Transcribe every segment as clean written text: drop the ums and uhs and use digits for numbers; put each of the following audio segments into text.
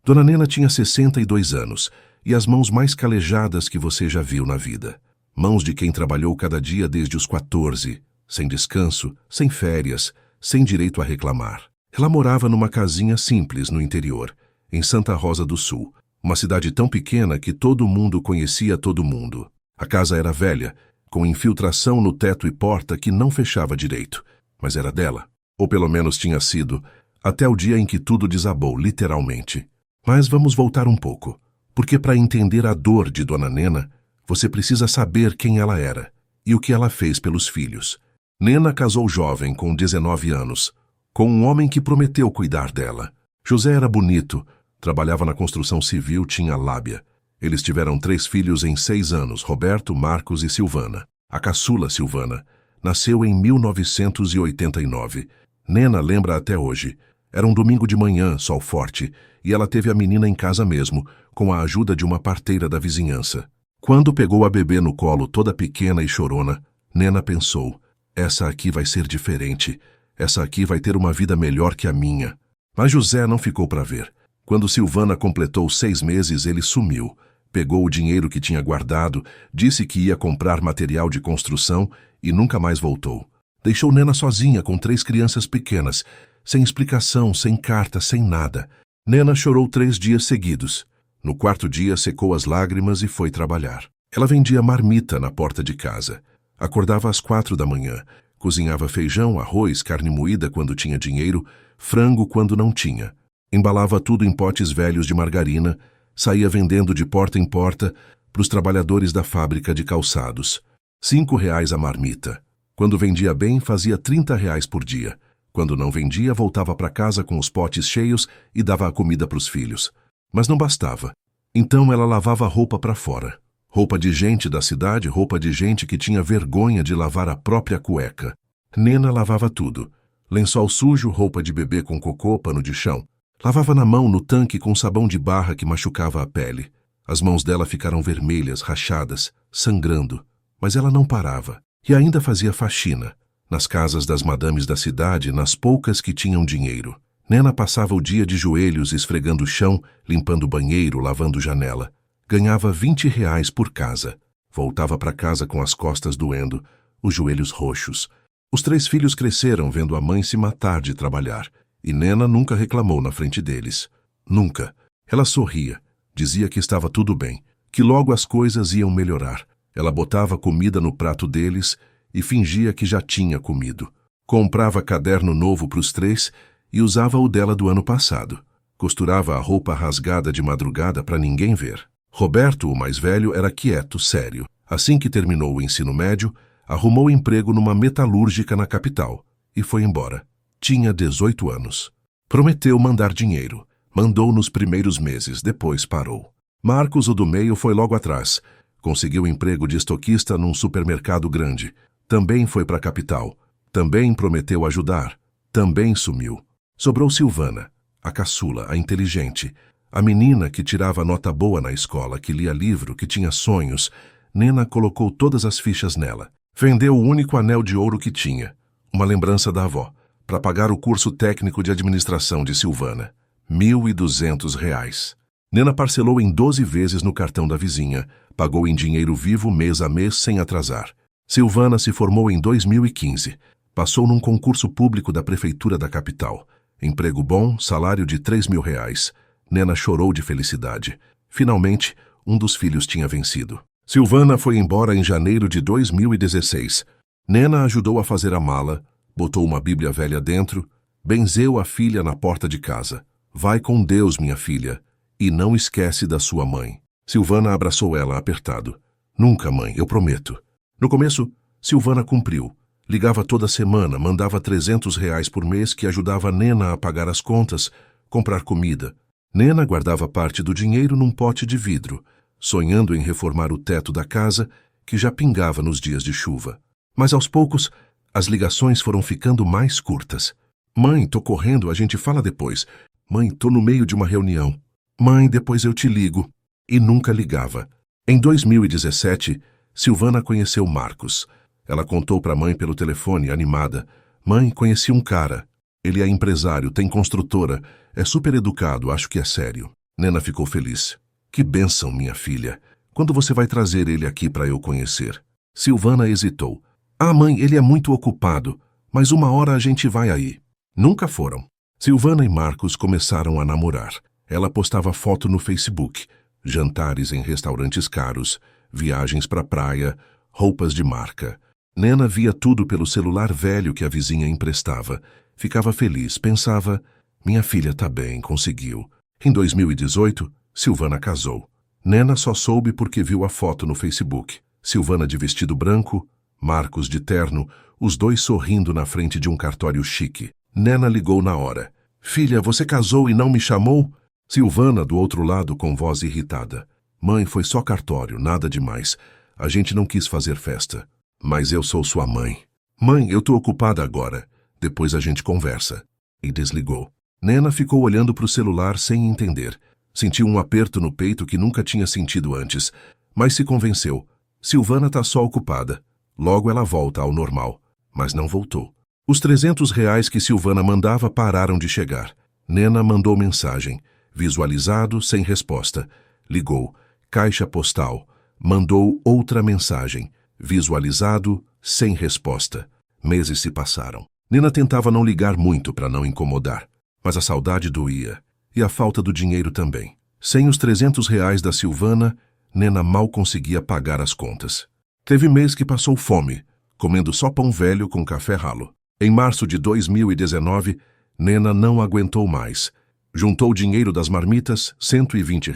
Dona Nena tinha 62 anos e as mãos mais calejadas que você já viu na vida. Mãos de quem trabalhou cada dia desde os 14, sem descanso, sem férias, sem direito a reclamar. Ela morava numa casinha simples no interior, em Santa Rosa do Sul, uma cidade tão pequena que todo mundo conhecia todo mundo. A casa era velha, com infiltração no teto e porta que não fechava direito, mas era dela, ou pelo menos tinha sido, até o dia em que tudo desabou, literalmente. Mas vamos voltar um pouco, porque para entender a dor de Dona Nena, você precisa saber quem ela era e o que ela fez pelos filhos. Nena casou jovem, com 19 anos, com um homem que prometeu cuidar dela. José era bonito, trabalhava na construção civil, tinha lábia. Eles tiveram 3 filhos em 6 anos, Roberto, Marcos e Silvana. A caçula, Silvana, nasceu em 1989. Nena lembra até hoje. Era um domingo de manhã, sol forte, e ela teve a menina em casa mesmo, com a ajuda de uma parteira da vizinhança. Quando pegou a bebê no colo, toda pequena e chorona, Nena pensou: essa aqui vai ser diferente. Essa aqui vai ter uma vida melhor que a minha. Mas José não ficou para ver. Quando Silvana completou 6 meses, ele sumiu. Pegou o dinheiro que tinha guardado, disse que ia comprar material de construção e nunca mais voltou. Deixou Nena sozinha com 3 crianças pequenas, sem explicação, sem carta, sem nada. Nena chorou 3 dias seguidos. No 4º dia secou as lágrimas e foi trabalhar. Ela vendia marmita na porta de casa. Acordava às 4 da manhã. Cozinhava feijão, arroz, carne moída quando tinha dinheiro, frango quando não tinha. Embalava tudo em potes velhos de margarina, saía vendendo de porta em porta para os trabalhadores da fábrica de calçados. R$ 5 a marmita. Quando vendia bem, fazia R$ 30 por dia. Quando não vendia, voltava para casa com os potes cheios e dava a comida para os filhos. Mas não bastava. Então ela lavava roupa para fora. Roupa de gente da cidade, roupa de gente que tinha vergonha de lavar a própria cueca. Nena lavava tudo. Lençol sujo, roupa de bebê com cocô, pano de chão. Lavava na mão no tanque com sabão de barra que machucava a pele. As mãos dela ficaram vermelhas, rachadas, sangrando. Mas ela não parava. E ainda fazia faxina. Nas casas das madames da cidade, nas poucas que tinham dinheiro. Nena passava o dia de joelhos esfregando o chão, limpando o banheiro, lavando janela. Ganhava R$ 20 por casa. Voltava para casa com as costas doendo, os joelhos roxos. Os 3 filhos cresceram vendo a mãe se matar de trabalhar. E Nena nunca reclamou na frente deles. Nunca. Ela sorria. Dizia que estava tudo bem, que logo as coisas iam melhorar. Ela botava comida no prato deles e fingia que já tinha comido. Comprava caderno novo para os 3 e usava o dela do ano passado. Costurava a roupa rasgada de madrugada para ninguém ver. Roberto, o mais velho, era quieto, sério. Assim que terminou o ensino médio, arrumou emprego numa metalúrgica na capital e foi embora. Tinha 18 anos. Prometeu mandar dinheiro. Mandou nos primeiros meses, depois parou. Marcos, o do meio, foi logo atrás. Conseguiu emprego de estoquista num supermercado grande. Também foi para a capital. Também prometeu ajudar. Também sumiu. Sobrou Silvana, a caçula, a inteligente. A menina que tirava nota boa na escola, que lia livro, que tinha sonhos. Nena colocou todas as fichas nela. Vendeu o único anel de ouro que tinha, uma lembrança da avó, para pagar o curso técnico de administração de Silvana. R$ 1.200. Nena parcelou em 12 vezes no cartão da vizinha, pagou em dinheiro vivo mês a mês sem atrasar. Silvana se formou em 2015. Passou num concurso público da prefeitura da capital. Emprego bom, salário de R$ 3.000. Nena chorou de felicidade. Finalmente, um dos filhos tinha vencido. Silvana foi embora em janeiro de 2016. Nena ajudou a fazer a mala, botou uma Bíblia velha dentro, benzeu a filha na porta de casa. Vai com Deus, minha filha, e não esquece da sua mãe. Silvana abraçou ela apertado. Nunca, mãe, eu prometo. No começo, Silvana cumpriu. Ligava toda semana, mandava R$ 300 por mês que ajudava Nena a pagar as contas, comprar comida. Nena guardava parte do dinheiro num pote de vidro, sonhando em reformar o teto da casa, que já pingava nos dias de chuva. Mas aos poucos, as ligações foram ficando mais curtas. Mãe, tô correndo, a gente fala depois. Mãe, tô no meio de uma reunião. Mãe, depois eu te ligo. E nunca ligava. Em 2017, Silvana conheceu Marcos. Ela contou para a mãe pelo telefone, animada. Mãe, conheci um cara. Ele é empresário, tem construtora, é super educado, acho que é sério. Nena ficou feliz. Que bênção, minha filha. Quando você vai trazer ele aqui para eu conhecer? Silvana hesitou. Ah, mãe, ele é muito ocupado, mas uma hora a gente vai aí. Nunca foram. Silvana e Marcos começaram a namorar. Ela postava foto no Facebook, jantares em restaurantes caros, viagens para a praia, roupas de marca. Nena via tudo pelo celular velho que a vizinha emprestava. Ficava feliz, pensava, minha filha tá bem, conseguiu. Em 2018, Silvana casou. Nena só soube porque viu a foto no Facebook. Silvana de vestido branco, Marcos de terno, os dois sorrindo na frente de um cartório chique. Nena ligou na hora. Filha, você casou e não me chamou? Silvana, do outro lado, com voz irritada. Mãe, foi só cartório, nada demais. A gente não quis fazer festa. Mas eu sou sua mãe. Mãe, eu tô ocupada agora. Depois a gente conversa. E desligou. Nena ficou olhando para o celular sem entender. Sentiu um aperto no peito que nunca tinha sentido antes. Mas se convenceu. Silvana tá só ocupada. Logo ela volta ao normal. Mas não voltou. Os R$ 300 que Silvana mandava pararam de chegar. Nena mandou mensagem. Visualizado, sem resposta. Ligou. Caixa postal. Mandou outra mensagem. Visualizado, sem resposta. Meses se passaram. Nena tentava não ligar muito para não incomodar. Mas a saudade doía. E a falta do dinheiro também. Sem os R$ 300 da Silvana, Nena mal conseguia pagar as contas. Teve mês que passou fome, comendo só pão velho com café ralo. Em março de 2019, Nena não aguentou mais. Juntou o dinheiro das marmitas, R$ 120,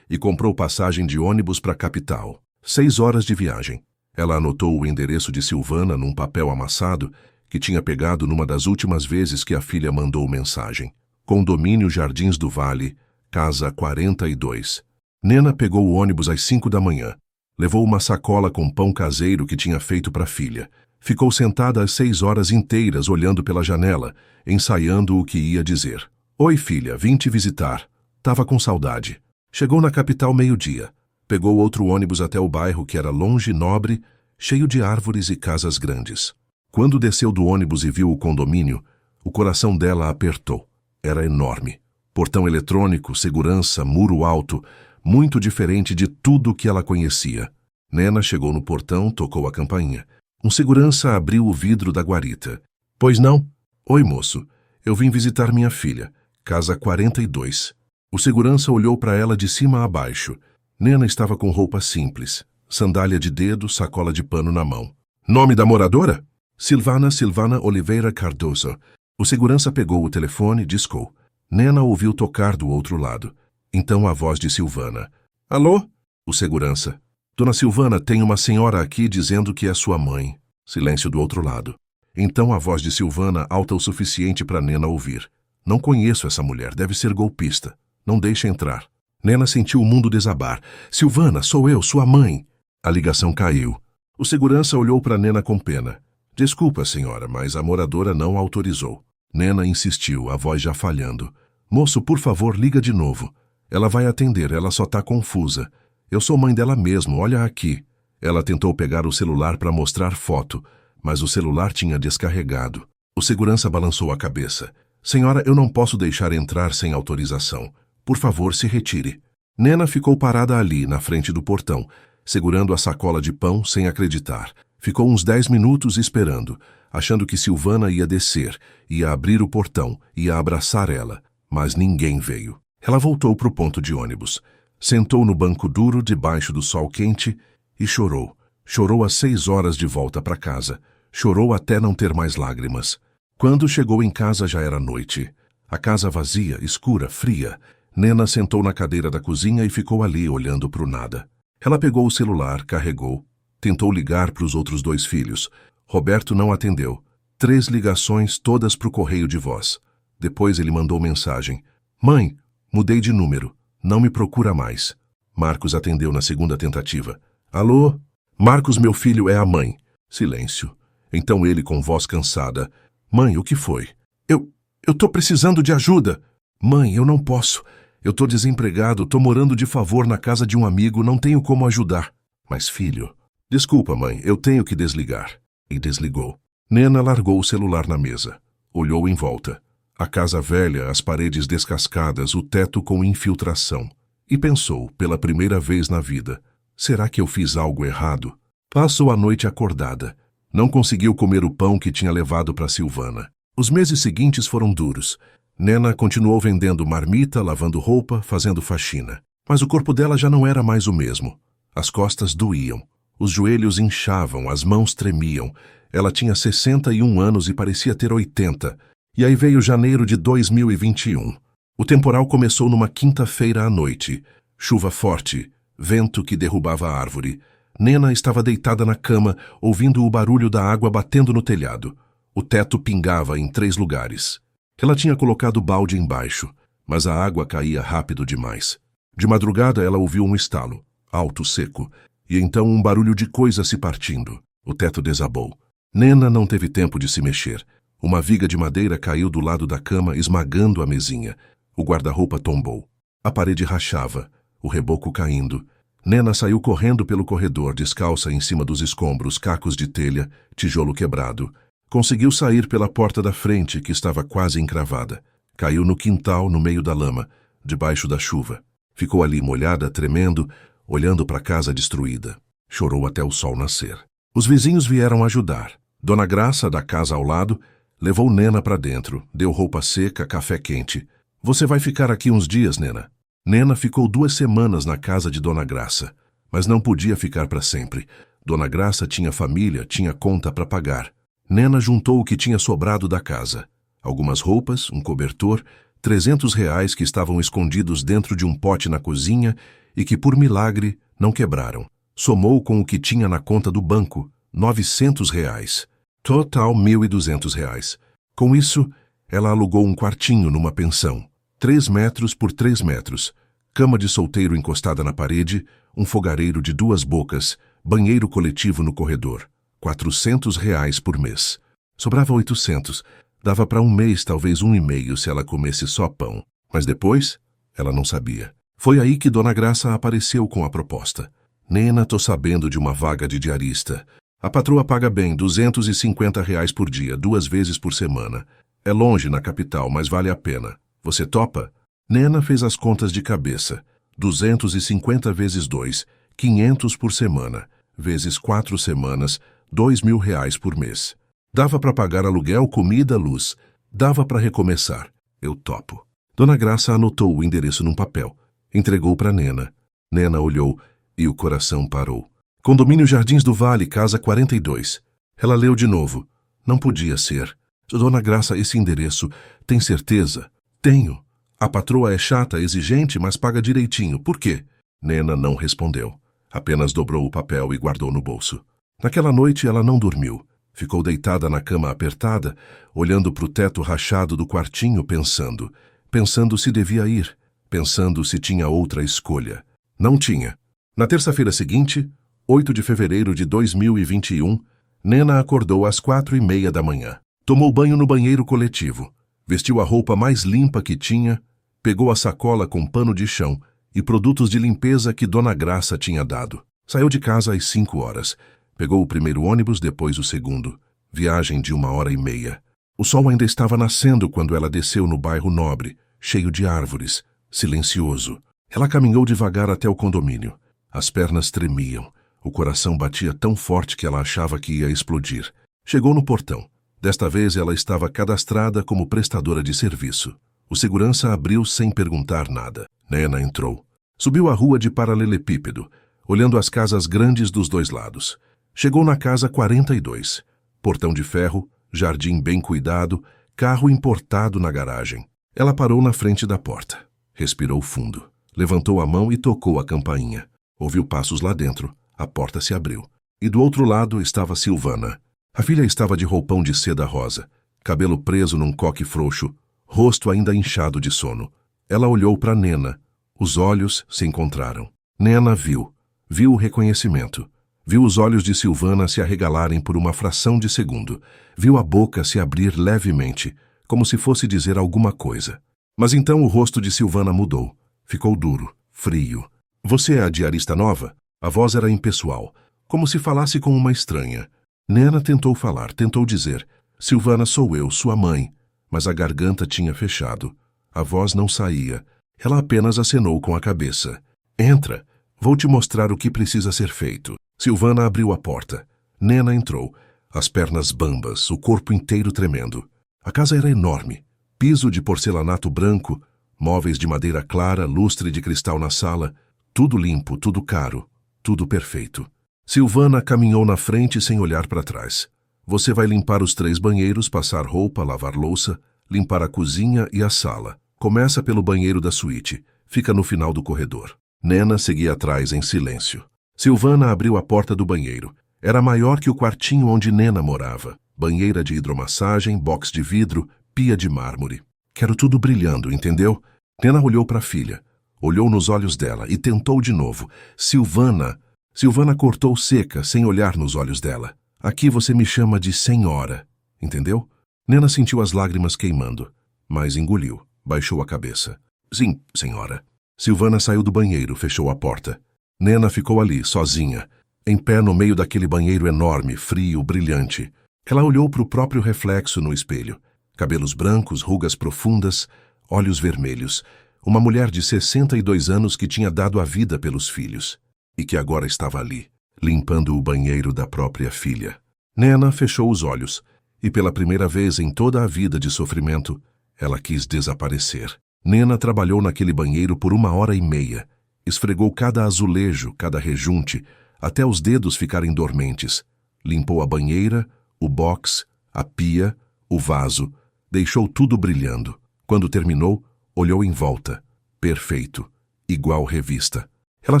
e comprou passagem de ônibus para a capital. 6 horas de viagem. Ela anotou o endereço de Silvana num papel amassado que tinha pegado numa das últimas vezes que a filha mandou mensagem. Condomínio Jardins do Vale, casa 42. Nena pegou o ônibus às 5 da manhã. Levou uma sacola com pão caseiro que tinha feito para a filha. Ficou sentada às 6 horas inteiras olhando pela janela, ensaiando o que ia dizer. Oi, filha, vim te visitar. Tava com saudade. Chegou na capital meio-dia. Pegou outro ônibus até o bairro que era longe e nobre, cheio de árvores e casas grandes. Quando desceu do ônibus e viu o condomínio, o coração dela apertou. Era enorme. Portão eletrônico, segurança, muro alto, muito diferente de tudo que ela conhecia. Nena chegou no portão, tocou a campainha. Um segurança abriu o vidro da guarita. Pois não? Oi, moço. Eu vim visitar minha filha. Casa 42. O segurança olhou para ela de cima a baixo. Nena estava com roupa simples. Sandália de dedo, sacola de pano na mão. Nome da moradora? Silvana Oliveira Cardoso. O segurança pegou o telefone e discou. Nena ouviu tocar do outro lado. Então a voz de Silvana. Alô? O segurança. Dona Silvana, tem uma senhora aqui dizendo que é sua mãe. Silêncio do outro lado. Então a voz de Silvana, alta o suficiente para Nena ouvir. Não conheço essa mulher, deve ser golpista. Não deixe entrar. Nena sentiu o mundo desabar. Silvana, sou eu, sua mãe. A ligação caiu. O segurança olhou para Nena com pena. Desculpa, senhora, mas a moradora não autorizou. Nena insistiu, a voz já falhando. Moço, por favor, liga de novo. Ela vai atender, ela só tá confusa. Eu sou mãe dela mesmo, olha aqui. Ela tentou pegar o celular para mostrar foto, mas o celular tinha descarregado. O segurança balançou a cabeça. Senhora, eu não posso deixar entrar sem autorização. Por favor, se retire. Nena ficou parada ali, na frente do portão, segurando a sacola de pão sem acreditar. Ficou uns 10 minutos esperando, achando que Silvana ia descer, ia abrir o portão, ia abraçar ela. Mas ninguém veio. Ela voltou para o ponto de ônibus. Sentou no banco duro debaixo do sol quente e chorou. Chorou às 6 horas de volta para casa. Chorou até não ter mais lágrimas. Quando chegou em casa já era noite. A casa vazia, escura, fria. Nena sentou na cadeira da cozinha e ficou ali olhando para o nada. Ela pegou o celular, carregou. Tentou ligar para os outros 2 filhos. Roberto não atendeu. 3 ligações, todas para o correio de voz. Depois ele mandou mensagem. Mãe, mudei de número. Não me procura mais. Marcos atendeu na segunda tentativa. Alô? Marcos, meu filho, é a mãe. Silêncio. Então ele, com voz cansada. Mãe, o que foi? Eu tô precisando de ajuda. Mãe, eu não posso. Eu tô desempregado, tô morando de favor na casa de um amigo, não tenho como ajudar. Mas filho... Desculpa, mãe, eu tenho que desligar. E desligou. Nena largou o celular na mesa. Olhou em volta. A casa velha, as paredes descascadas, o teto com infiltração. E pensou, pela primeira vez na vida, será que eu fiz algo errado? Passou a noite acordada. Não conseguiu comer o pão que tinha levado para Silvana. Os meses seguintes foram duros. Nena continuou vendendo marmita, lavando roupa, fazendo faxina. Mas o corpo dela já não era mais o mesmo. As costas doíam. Os joelhos inchavam, as mãos tremiam. Ela tinha 61 anos e parecia ter 80. E aí veio janeiro de 2021. O temporal começou numa quinta-feira à noite. Chuva forte, vento que derrubava a árvore. Nena estava deitada na cama, ouvindo o barulho da água batendo no telhado. O teto pingava em 3 lugares. Ela tinha colocado o balde embaixo, mas a água caía rápido demais. De madrugada ela ouviu um estalo, alto, seco, e então um barulho de coisa se partindo. O teto desabou. Nena não teve tempo de se mexer. Uma viga de madeira caiu do lado da cama, esmagando a mesinha. O guarda-roupa tombou. A parede rachava, o reboco caindo. Nena saiu correndo pelo corredor, descalça em cima dos escombros, cacos de telha, tijolo quebrado. Conseguiu sair pela porta da frente, que estava quase encravada. Caiu no quintal, no meio da lama, debaixo da chuva. Ficou ali molhada, tremendo, olhando para a casa destruída. Chorou até o sol nascer. Os vizinhos vieram ajudar. Dona Graça, da casa ao lado, levou Nena para dentro, deu roupa seca, café quente. Você vai ficar aqui uns dias, Nena. Nena ficou 2 semanas na casa de Dona Graça, mas não podia ficar para sempre. Dona Graça tinha família, tinha conta para pagar. Nena juntou o que tinha sobrado da casa. Algumas roupas, um cobertor, R$ 300 que estavam escondidos dentro de um pote na cozinha e que, por milagre, não quebraram. Somou com o que tinha na conta do banco, R$ 900. Total R$ 1.200. Com isso, ela alugou um quartinho numa pensão. 3 metros por 3 metros. Cama de solteiro encostada na parede, um fogareiro de 2 bocas, banheiro coletivo no corredor. R$ 400 por mês. Sobrava 800. Dava para um mês, talvez 1,5, se ela comesse só pão. Mas depois, ela não sabia. Foi aí que Dona Graça apareceu com a proposta. Nena, tô sabendo de uma vaga de diarista. A patroa paga bem, R$ 250 por dia, 2 vezes por semana. É longe na capital, mas vale a pena. Você topa? Nena fez as contas de cabeça. 250 vezes 2, 500 por semana. Vezes 4 semanas, R$ 2.000 por mês. Dava para pagar aluguel, comida, luz. Dava para recomeçar. Eu topo. Dona Graça anotou o endereço num papel. Entregou para Nena. Nena olhou e o coração parou. Condomínio Jardins do Vale, casa 42. Ela leu de novo. Não podia ser. Dona Graça, esse endereço, tem certeza? Tenho. A patroa é chata, exigente, mas paga direitinho. Por quê? Nena não respondeu. Apenas dobrou o papel e guardou no bolso. Naquela noite ela não dormiu. Ficou deitada na cama apertada, olhando para o teto rachado do quartinho, pensando. Pensando se devia ir. Pensando se tinha outra escolha. Não tinha. Na terça-feira seguinte, 8 de fevereiro de 2021, Nena acordou às 4:30 da manhã. Tomou banho no banheiro coletivo. Vestiu a roupa mais limpa que tinha, pegou a sacola com pano de chão e produtos de limpeza que Dona Graça tinha dado. Saiu de casa às 5 horas. Pegou o primeiro ônibus, depois o segundo. Viagem de 1h30. O sol ainda estava nascendo quando ela desceu no bairro Nobre, cheio de árvores, silencioso. Ela caminhou devagar até o condomínio. As pernas tremiam. O coração batia tão forte que ela achava que ia explodir. Chegou no portão. Desta vez ela estava cadastrada como prestadora de serviço. O segurança abriu sem perguntar nada. Nena entrou. Subiu a rua de paralelepípedo, olhando as casas grandes dos 2 lados. Chegou na casa 42. Portão de ferro, jardim bem cuidado, carro importado na garagem. Ela parou na frente da porta. Respirou fundo. Levantou a mão e tocou a campainha. Ouviu passos lá dentro. A porta se abriu. E do outro lado estava Silvana. A filha estava de roupão de seda rosa, cabelo preso num coque frouxo, rosto ainda inchado de sono. Ela olhou para Nena. Os olhos se encontraram. Nena viu. Viu o reconhecimento. Viu os olhos de Silvana se arregalarem por uma fração de segundo. Viu a boca se abrir levemente, como se fosse dizer alguma coisa. Mas então o rosto de Silvana mudou. Ficou duro, frio. Você é a diarista nova? A voz era impessoal, como se falasse com uma estranha. Nena tentou falar, tentou dizer. Silvana, sou eu, sua mãe. mas a garganta tinha fechado. A voz não saía. Ela apenas acenou com a cabeça. Entra. Vou te mostrar o que precisa ser feito. Silvana abriu a porta. Nena entrou, as pernas bambas, o corpo inteiro tremendo. A casa era enorme. Piso de porcelanato branco, móveis de madeira clara, lustre de cristal na sala. Tudo limpo, tudo caro, tudo perfeito. Silvana caminhou na frente sem olhar para trás. Você vai limpar os 3 banheiros, passar roupa, lavar louça, limpar a cozinha e a sala. Começa pelo banheiro da suíte. Fica no final do corredor. Nena seguia atrás em silêncio. Silvana abriu a porta do banheiro. Era maior que o quartinho onde Nena morava. Banheira de hidromassagem, box de vidro, pia de mármore. Quero tudo brilhando, entendeu? Nena olhou para a filha. Olhou nos olhos dela e tentou de novo. Silvana. Silvana cortou seca, sem olhar nos olhos dela. Aqui você me chama de senhora, entendeu? Nena sentiu as lágrimas queimando, mas engoliu, baixou a cabeça. Sim, senhora. Silvana saiu do banheiro, fechou a porta. Nena ficou ali, sozinha, em pé no meio daquele banheiro enorme, frio, brilhante. Ela olhou para o próprio reflexo no espelho. Cabelos brancos, rugas profundas, olhos vermelhos. Uma mulher de 62 anos que tinha dado a vida pelos filhos e que agora estava ali, limpando o banheiro da própria filha. Nena fechou os olhos e, pela primeira vez em toda a vida de sofrimento, ela quis desaparecer. Nena trabalhou naquele banheiro por 1h30. Esfregou cada azulejo, cada rejunte, até os dedos ficarem dormentes. Limpou a banheira, o box, a pia, o vaso. Deixou tudo brilhando. Quando terminou, olhou em volta. Perfeito. Igual revista. Ela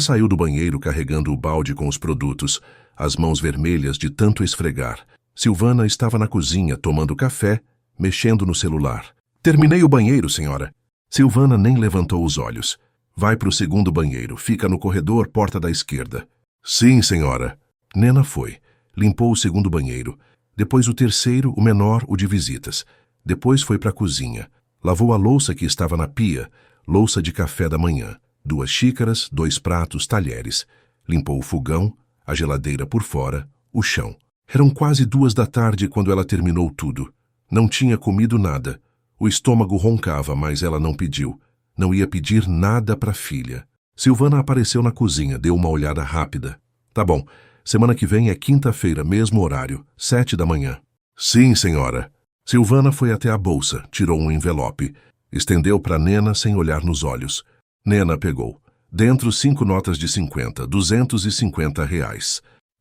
saiu do banheiro carregando o balde com os produtos, as mãos vermelhas de tanto esfregar. Silvana estava na cozinha tomando café, mexendo no celular. Terminei o banheiro, senhora. Silvana nem levantou os olhos. Vai para o segundo banheiro, fica no corredor, porta da esquerda. Sim, senhora. Nena foi. Limpou o segundo banheiro. Depois o terceiro, o menor, o de visitas. Depois foi para a cozinha. Lavou a louça que estava na pia, louça de café da manhã. 2 xícaras, 2 pratos, talheres. Limpou o fogão, a geladeira por fora, o chão. Eram quase 2 da tarde quando ela terminou tudo. Não tinha comido nada. O estômago roncava, mas ela não pediu. Não ia pedir nada para a filha. Silvana apareceu na cozinha, deu uma olhada rápida. Tá bom, semana que vem é quinta-feira, mesmo horário, 7 da manhã. Sim, senhora. Silvana foi até a bolsa, tirou um envelope. Estendeu para Nena sem olhar nos olhos. Nena pegou. Dentro 5 notas de 50, R$ 250.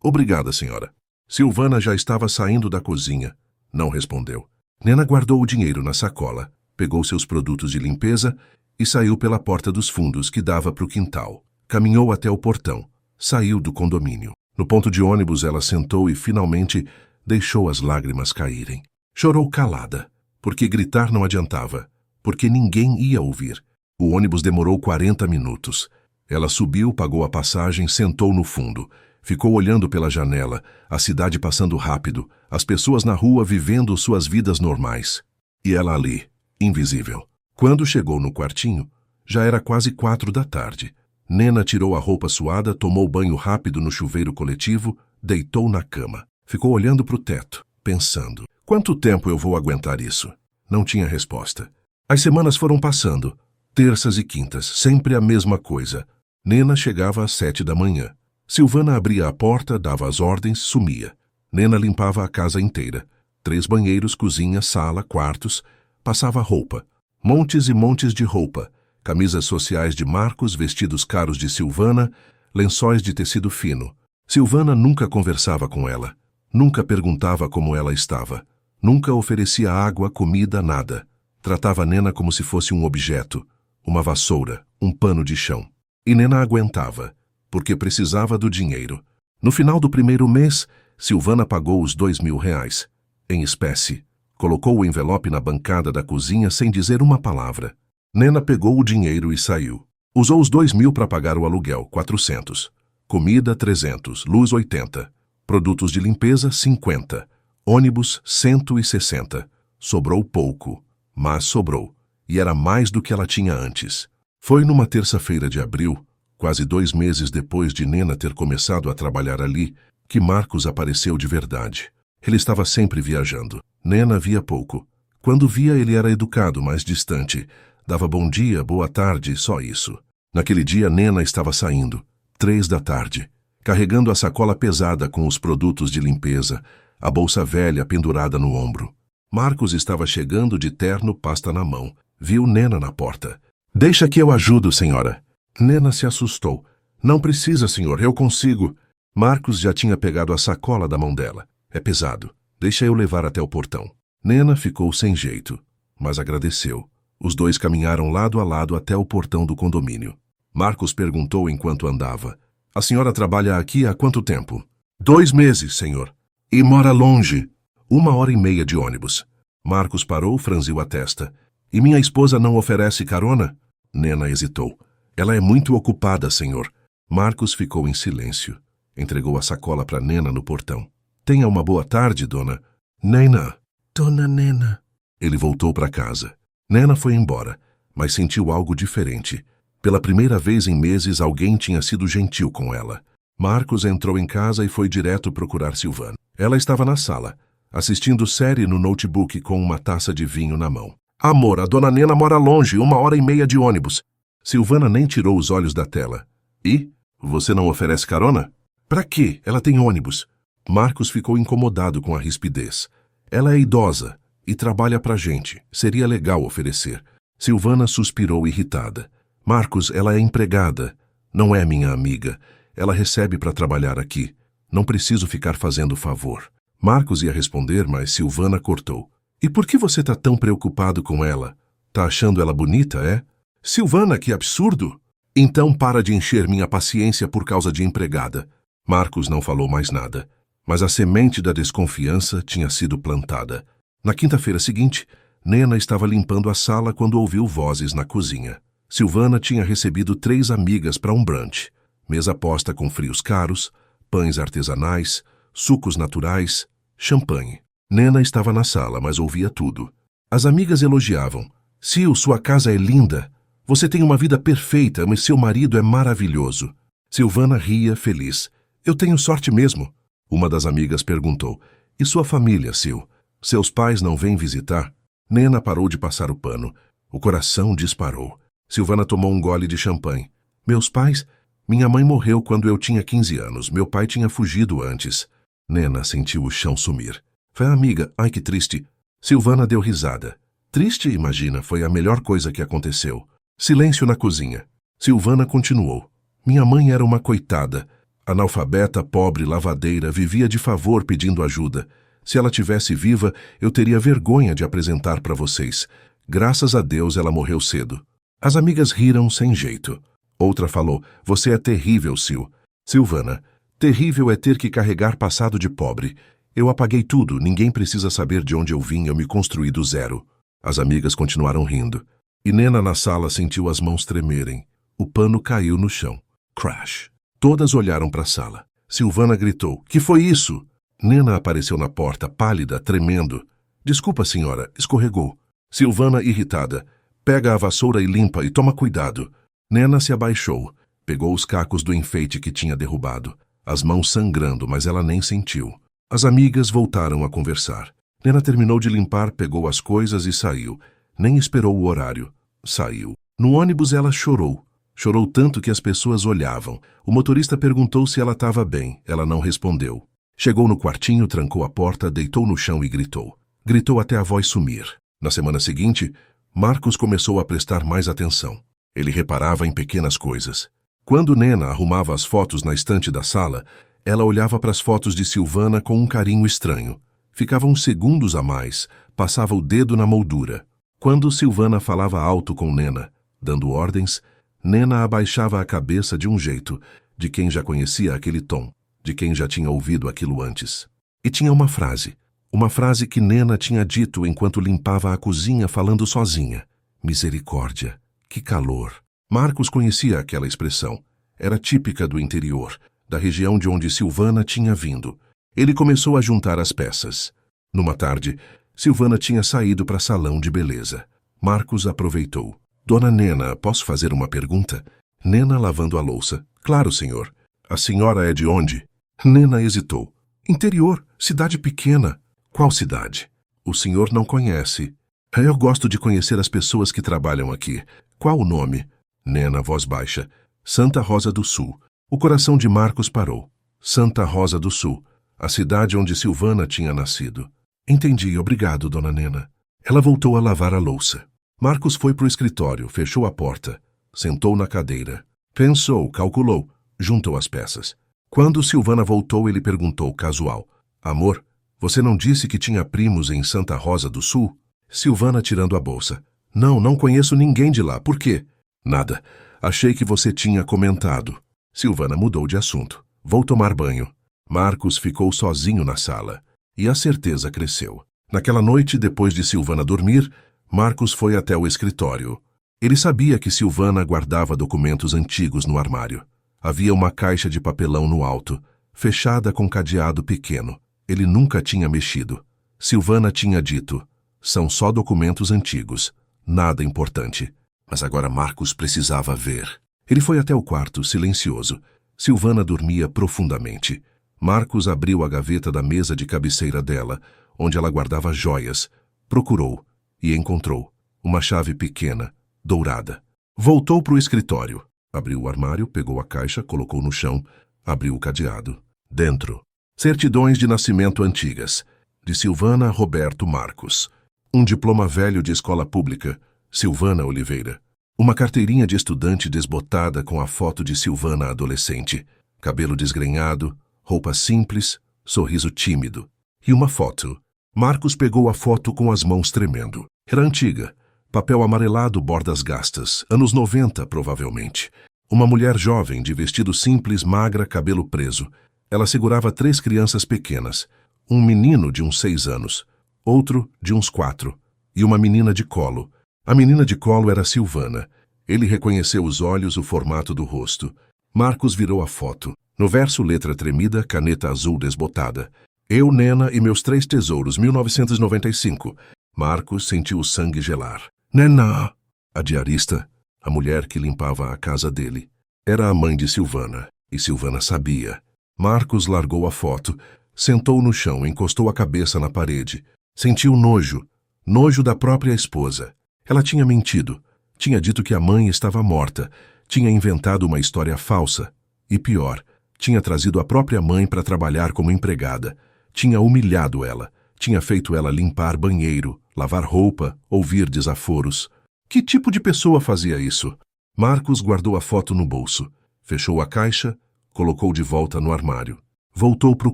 Obrigada, senhora. Silvana já estava saindo da cozinha. Não respondeu. Nena guardou o dinheiro na sacola, pegou seus produtos de limpeza e saiu pela porta dos fundos que dava para o quintal. Caminhou até o portão. Saiu do condomínio. No ponto de ônibus ela sentou e finalmente deixou as lágrimas caírem. Chorou calada, porque gritar não adiantava, porque ninguém ia ouvir. O ônibus demorou 40 minutos. Ela subiu, pagou a passagem, sentou no fundo. Ficou olhando pela janela, a cidade passando rápido, as pessoas na rua vivendo suas vidas normais. E ela ali, invisível. Quando chegou no quartinho, já era quase 4 da tarde. Nena tirou a roupa suada, tomou banho rápido no chuveiro coletivo, deitou na cama. Ficou olhando para o teto, pensando. Quanto tempo eu vou aguentar isso? Não tinha resposta. As semanas foram passando. Terças e quintas, sempre a mesma coisa. Nena chegava às 7 da manhã. Silvana abria a porta, dava as ordens, sumia. Nena limpava a casa inteira. 3 banheiros, cozinha, sala, quartos. Passava roupa. Montes e montes de roupa. Camisas sociais de Marcos, vestidos caros de Silvana, lençóis de tecido fino. Silvana nunca conversava com ela. Nunca perguntava como ela estava. Nunca oferecia água, comida, nada. Tratava Nena como se fosse um objeto. Uma vassoura, um pano de chão. E Nena aguentava, porque precisava do dinheiro. No final do primeiro mês, Silvana pagou os R$ 2.000, em espécie. Colocou o envelope na bancada da cozinha sem dizer uma palavra. Nena pegou o dinheiro e saiu. Usou os 2.000 para pagar o aluguel, 400. Comida, 300. Luz, 80. Produtos de limpeza, 50. Ônibus, 160. Sobrou pouco, mas sobrou. E era mais do que ela tinha antes. Foi numa terça-feira de abril, quase 2 meses depois de Nena ter começado a trabalhar ali, que Marcos apareceu de verdade. Ele estava sempre viajando. Nena via pouco. Quando via, ele era educado, mas distante. Dava bom dia, boa tarde, só isso. Naquele dia, Nena estava saindo, 3 da tarde, carregando a sacola pesada com os produtos de limpeza, a bolsa velha pendurada no ombro. Marcos estava chegando de terno, pasta na mão. Viu Nena na porta. Deixa que eu ajudo, senhora. Nena se assustou. Não precisa, senhor, eu consigo. Marcos já tinha pegado a sacola da mão dela. É pesado. Deixa eu levar até o portão. Nena ficou sem jeito, mas agradeceu. Os dois caminharam lado a lado até o portão do condomínio. Marcos perguntou enquanto andava. A senhora trabalha aqui há quanto tempo? 2 meses, senhor. E mora longe? 1h30 de ônibus. Marcos parou, franziu a testa. E minha esposa não oferece carona? Nena hesitou. Ela é muito ocupada, senhor. Marcos ficou em silêncio. Entregou a sacola para Nena no portão. Tenha uma boa tarde, dona. Nena. Dona Nena. Ele voltou para casa. Nena foi embora, mas sentiu algo diferente. Pela primeira vez em meses, alguém tinha sido gentil com ela. Marcos entrou em casa e foi direto procurar Silvana. Ela estava na sala, assistindo série no notebook com uma taça de vinho na mão. Amor, a dona Nena mora longe, 1h30 de ônibus. Silvana nem tirou os olhos da tela. E? Você não oferece carona? Pra quê? Ela tem ônibus. Marcos ficou incomodado com a rispidez. Ela é idosa e trabalha pra gente. Seria legal oferecer. Silvana suspirou irritada. Marcos, ela é empregada. Não é minha amiga. Ela recebe para trabalhar aqui. Não preciso ficar fazendo favor. Marcos ia responder, mas Silvana cortou. E por que você tá tão preocupado com ela? Tá achando ela bonita, é? Silvana, que absurdo! Então para de encher minha paciência por causa de empregada. Marcos não falou mais nada, mas a semente da desconfiança tinha sido plantada. Na quinta-feira seguinte, Nena estava limpando a sala quando ouviu vozes na cozinha. Silvana tinha recebido 3 amigas para um brunch. Mesa posta com frios caros, pães artesanais, sucos naturais, champanhe. Nena estava na sala, mas ouvia tudo. As amigas elogiavam. Sil, sua casa é linda. Você tem uma vida perfeita, mas seu marido é maravilhoso. Silvana ria, feliz. Eu tenho sorte mesmo. Uma das amigas perguntou. E sua família, Sil? Seus pais não vêm visitar? Nena parou de passar o pano. O coração disparou. Silvana tomou um gole de champanhe. Meus pais? Minha mãe morreu quando eu tinha 15 anos. Meu pai tinha fugido antes. Nena sentiu o chão sumir. Foi a amiga. Ai, que triste. Silvana deu risada. Triste, imagina, foi a melhor coisa que aconteceu. Silêncio na cozinha. Silvana continuou. Minha mãe era uma coitada. Analfabeta, pobre, lavadeira, vivia de favor pedindo ajuda. Se ela tivesse viva, eu teria vergonha de apresentar para vocês. Graças a Deus ela morreu cedo. As amigas riram sem jeito. Outra falou, você é terrível, Sil. Silvana, terrível é ter que carregar passado de pobre. Eu apaguei tudo, ninguém precisa saber de onde eu vim, eu me construí do zero. As amigas continuaram rindo. E Nena na sala sentiu as mãos tremerem. O pano caiu no chão. Crash. Todas olharam para a sala. Silvana gritou, que foi isso? Nena apareceu na porta, pálida, tremendo. Desculpa, senhora, escorregou. Silvana, irritada. Pega a vassoura e limpa e toma cuidado. Nena se abaixou. Pegou os cacos do enfeite que tinha derrubado. As mãos sangrando, mas ela nem sentiu. As amigas voltaram a conversar. Nena terminou de limpar, pegou as coisas e saiu. Nem esperou o horário. Saiu. No ônibus ela chorou. Chorou tanto que as pessoas olhavam. O motorista perguntou se ela estava bem. Ela não respondeu. Chegou no quartinho, trancou a porta, deitou no chão e gritou. Gritou até a voz sumir. Na semana seguinte, Marcos começou a prestar mais atenção. Ele reparava em pequenas coisas. Quando Nena arrumava as fotos na estante da sala, ela olhava para as fotos de Silvana com um carinho estranho. Ficava uns segundos a mais, passava o dedo na moldura. Quando Silvana falava alto com Nena, dando ordens, Nena abaixava a cabeça de um jeito, de quem já conhecia aquele tom, de quem já tinha ouvido aquilo antes. E tinha uma frase que Nena tinha dito enquanto limpava a cozinha falando sozinha. Misericórdia, que calor. Marcos conhecia aquela expressão. Era típica do interior, da região de onde Silvana tinha vindo. Ele começou a juntar as peças. Numa tarde, Silvana tinha saído para salão de beleza. Marcos aproveitou. Dona Nena, posso fazer uma pergunta? Nena lavando a louça. Claro, senhor. A senhora é de onde? Nena hesitou. Interior, cidade pequena. Qual cidade? O senhor não conhece. Eu gosto de conhecer as pessoas que trabalham aqui. Qual o nome? Nena, voz baixa. Santa Rosa do Sul. O coração de Marcos parou. Santa Rosa do Sul, a cidade onde Silvana tinha nascido. Entendi, obrigado, dona Nena. Ela voltou a lavar a louça. Marcos foi para o escritório, fechou a porta. Sentou na cadeira. Pensou, calculou, juntou as peças. Quando Silvana voltou, ele perguntou, casual. Amor, você não disse que tinha primos em Santa Rosa do Sul? Silvana tirando a bolsa. Não conheço ninguém de lá. Por quê? Nada. Achei que você tinha comentado. Silvana mudou de assunto. Vou tomar banho. Marcos ficou sozinho na sala. E a certeza cresceu. Naquela noite, depois de Silvana dormir, Marcos foi até o escritório. Ele sabia que Silvana guardava documentos antigos no armário. Havia uma caixa de papelão no alto, fechada com cadeado pequeno. Ele nunca tinha mexido. Silvana tinha dito, são só documentos antigos, nada importante. Mas agora Marcos precisava ver. Ele foi até o quarto, silencioso. Silvana dormia profundamente. Marcos abriu a gaveta da mesa de cabeceira dela, onde ela guardava joias. Procurou e encontrou uma chave pequena, dourada. Voltou para o escritório. Abriu o armário, pegou a caixa, colocou no chão, abriu o cadeado. Dentro, certidões de nascimento antigas, de Silvana Roberto Marcos. Um diploma velho de escola pública, Silvana Oliveira. Uma carteirinha de estudante desbotada com a foto de Silvana adolescente. Cabelo desgrenhado, roupa simples, sorriso tímido. E uma foto. Marcos pegou a foto com as mãos tremendo. Era antiga. Papel amarelado, bordas gastas. Anos 90, provavelmente. Uma mulher jovem, de vestido simples, magra, cabelo preso. Ela segurava 3 crianças pequenas. Um menino de uns 6 anos. Outro de uns 4. E uma menina de colo. A menina de colo era Silvana. Ele reconheceu os olhos, o formato do rosto. Marcos virou a foto. No verso, letra tremida, caneta azul desbotada. Eu, Nena e meus 3 tesouros, 1995. Marcos sentiu o sangue gelar. Nena! A diarista, a mulher que limpava a casa dele, era a mãe de Silvana. E Silvana sabia. Marcos largou a foto, sentou no chão, encostou a cabeça na parede. Sentiu nojo. Nojo da própria esposa. Ela tinha mentido. Tinha dito que a mãe estava morta. Tinha inventado uma história falsa. E pior, tinha trazido a própria mãe para trabalhar como empregada. Tinha humilhado ela. Tinha feito ela limpar banheiro, lavar roupa, ouvir desaforos. Que tipo de pessoa fazia isso? Marcos guardou a foto no bolso. Fechou a caixa, colocou de volta no armário. Voltou para o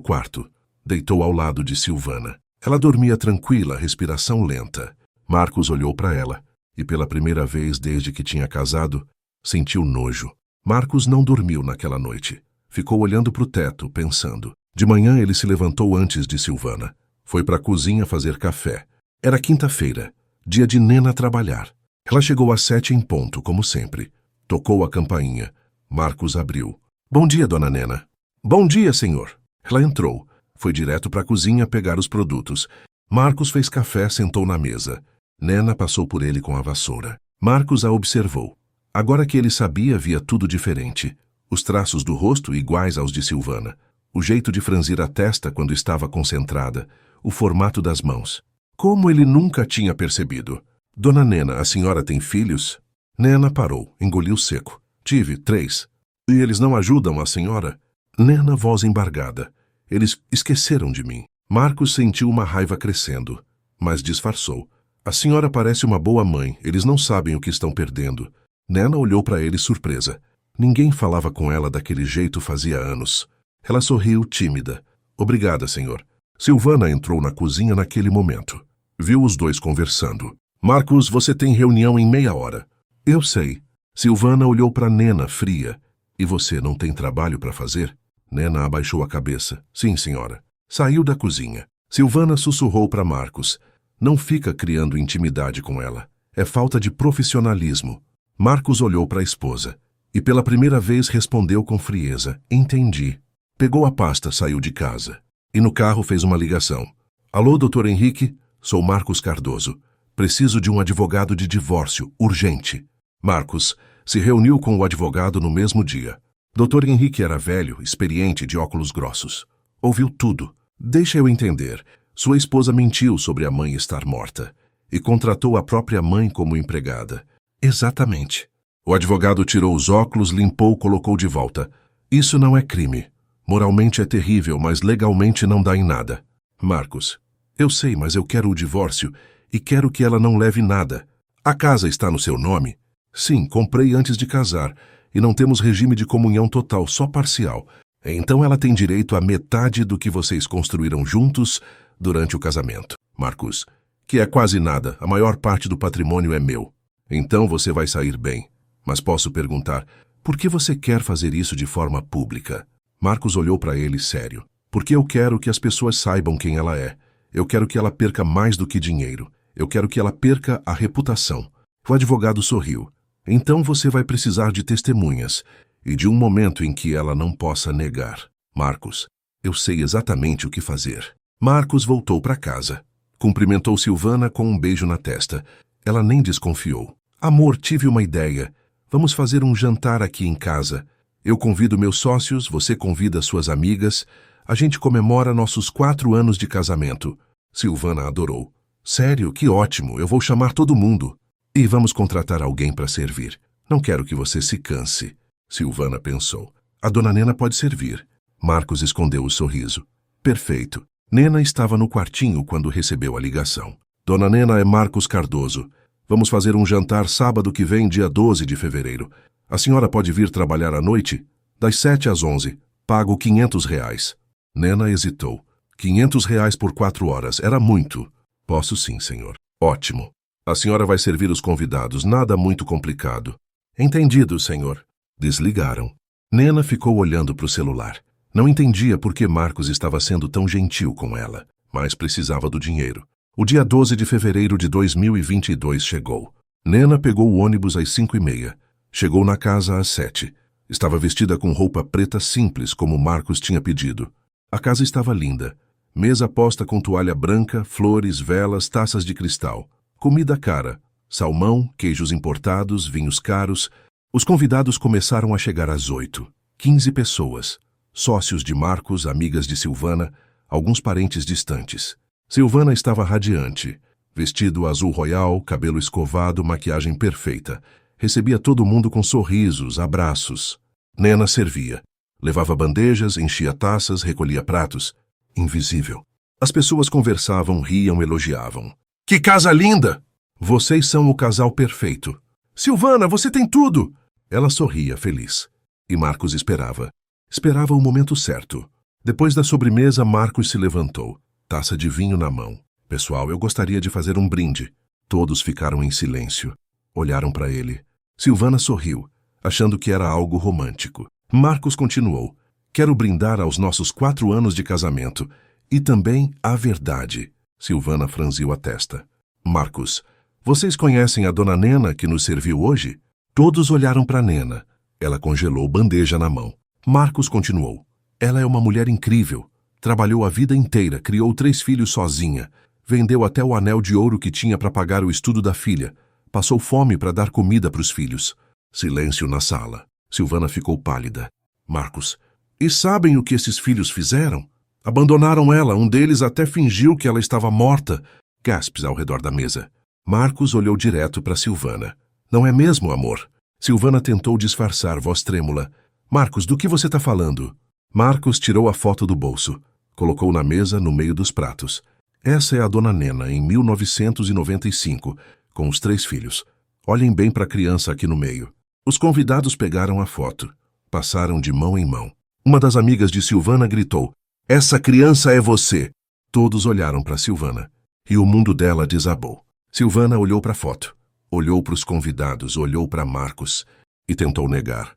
quarto. Deitou ao lado de Silvana. Ela dormia tranquila, respiração lenta. Marcos olhou para ela e, pela primeira vez desde que tinha casado, sentiu nojo. Marcos não dormiu naquela noite. Ficou olhando para o teto, pensando. De manhã ele se levantou antes de Silvana. Foi para a cozinha fazer café. Era quinta-feira, dia de Nena trabalhar. Ela chegou às 7 em ponto, como sempre. Tocou a campainha. Marcos abriu. Bom dia, dona Nena. Bom dia, senhor. Ela entrou. Foi direto para a cozinha pegar os produtos. Marcos fez café, sentou na mesa. Nena passou por ele com a vassoura. Marcos a observou. Agora que ele sabia, via tudo diferente. Os traços do rosto iguais aos de Silvana. O jeito de franzir a testa quando estava concentrada. O formato das mãos. Como ele nunca tinha percebido. Dona Nena, a senhora tem filhos? Nena parou, engoliu seco. Tive 3. E eles não ajudam a senhora? Nena, voz embargada. Eles esqueceram de mim. Marcos sentiu uma raiva crescendo, mas disfarçou. A senhora parece uma boa mãe, eles não sabem o que estão perdendo. Nena olhou para ele surpresa. Ninguém falava com ela daquele jeito fazia anos. Ela sorriu, tímida. Obrigada, senhor. Silvana entrou na cozinha naquele momento. Viu os dois conversando. Marcos, você tem reunião em meia hora. Eu sei. Silvana olhou para Nena, fria. E você não tem trabalho para fazer? Nena abaixou a cabeça. Sim, senhora. Saiu da cozinha. Silvana sussurrou para Marcos. Não fica criando intimidade com ela. É falta de profissionalismo. Marcos olhou para a esposa. E pela primeira vez respondeu com frieza. Entendi. Pegou a pasta, saiu de casa. E no carro fez uma ligação. Alô, doutor Henrique? Sou Marcos Cardoso. Preciso de um advogado de divórcio, urgente. Marcos se reuniu com o advogado no mesmo dia. Dr. Henrique era velho, experiente, de óculos grossos. Ouviu tudo. Deixa eu entender. Sua esposa mentiu sobre a mãe estar morta. e contratou a própria mãe como empregada. Exatamente. O advogado tirou os óculos, limpou, colocou de volta. Isso não é crime. Moralmente é terrível, mas legalmente não dá em nada. Marcos, eu sei, mas eu quero o divórcio e quero que ela não leve nada. A casa está no seu nome? Sim, comprei antes de casar e não temos regime de comunhão total, só parcial. Então ela tem direito à metade do que vocês construíram juntos durante o casamento. Marcos, que é quase nada, a maior parte do patrimônio é meu. Então você vai sair bem. Mas posso perguntar, por que você quer fazer isso de forma pública? Marcos olhou para ele sério. Porque eu quero que as pessoas saibam quem ela é. Eu quero que ela perca mais do que dinheiro. Eu quero que ela perca a reputação. O advogado sorriu. Então você vai precisar de testemunhas e de um momento em que ela não possa negar. Marcos, eu sei exatamente o que fazer. Marcos voltou para casa. Cumprimentou Silvana com um beijo na testa. Ela nem desconfiou. Amor, tive uma ideia. Vamos fazer um jantar aqui em casa. Eu convido meus sócios, você convida suas amigas. A gente comemora nossos 4 anos de casamento. Silvana adorou. Sério, que ótimo, eu vou chamar todo mundo. E vamos contratar alguém para servir. Não quero que você se canse. Silvana pensou. A dona Nena pode servir. Marcos escondeu o sorriso. Perfeito. Nena estava no quartinho quando recebeu a ligação. Dona Nena, é Marcos Cardoso. Vamos fazer um jantar sábado que vem, dia 12 de fevereiro. A senhora pode vir trabalhar à noite? Das 7 às 11. Pago R$500. Nena hesitou. R$500 por 4 horas. Era muito. Posso sim, senhor. Ótimo. A senhora vai servir os convidados. Nada muito complicado. Entendido, senhor. Desligaram. Nena ficou olhando para o celular. Não entendia por que Marcos estava sendo tão gentil com ela, mas precisava do dinheiro. O dia 12 de fevereiro de 2022 chegou. Nena pegou o ônibus às 5h30. Chegou na casa às 7. Estava vestida com roupa preta simples, como Marcos tinha pedido. A casa estava linda. Mesa posta com toalha branca, flores, velas, taças de cristal. Comida cara. Salmão, queijos importados, vinhos caros. Os convidados começaram a chegar às 8. 15 pessoas. Sócios de Marcos, amigas de Silvana, alguns parentes distantes. Silvana estava radiante. Vestido azul royal, cabelo escovado, maquiagem perfeita. Recebia todo mundo com sorrisos, abraços. Nena servia. Levava bandejas, enchia taças, recolhia pratos. Invisível. As pessoas conversavam, riam, elogiavam. Que casa linda! Vocês são o casal perfeito. Silvana, você tem tudo! Ela sorria, feliz. E Marcos esperava. Esperava o momento certo. Depois da sobremesa, Marcos se levantou. Taça de vinho na mão. Pessoal, eu gostaria de fazer um brinde. Todos ficaram em silêncio. Olharam para ele. Silvana sorriu, achando que era algo romântico. Marcos continuou. Quero brindar aos nossos 4 anos de casamento. E também à verdade. Silvana franziu a testa. Marcos, vocês conhecem a dona Nena que nos serviu hoje? Todos olharam para Nena. Ela congelou bandeja na mão. Marcos continuou. Ela é uma mulher incrível. Trabalhou a vida inteira, criou 3 filhos sozinha. Vendeu até o anel de ouro que tinha para pagar o estudo da filha. Passou fome para dar comida para os filhos. Silêncio na sala. Silvana ficou pálida. Marcos, e sabem o que esses filhos fizeram? Abandonaram ela, um deles até fingiu que ela estava morta. Gaspes ao redor da mesa. Marcos olhou direto para Silvana. Não é mesmo, amor? Silvana tentou disfarçar, voz trêmula. Marcos, do que você está falando? Marcos tirou a foto do bolso. Colocou na mesa, no meio dos pratos. Essa é a dona Nena, em 1995, com os 3 filhos. Olhem bem para a criança aqui no meio. Os convidados pegaram a foto. Passaram de mão em mão. Uma das amigas de Silvana gritou, essa criança é você! Todos olharam para Silvana. E o mundo dela desabou. Silvana olhou para a foto. Olhou para os convidados, olhou para Marcos. E tentou negar.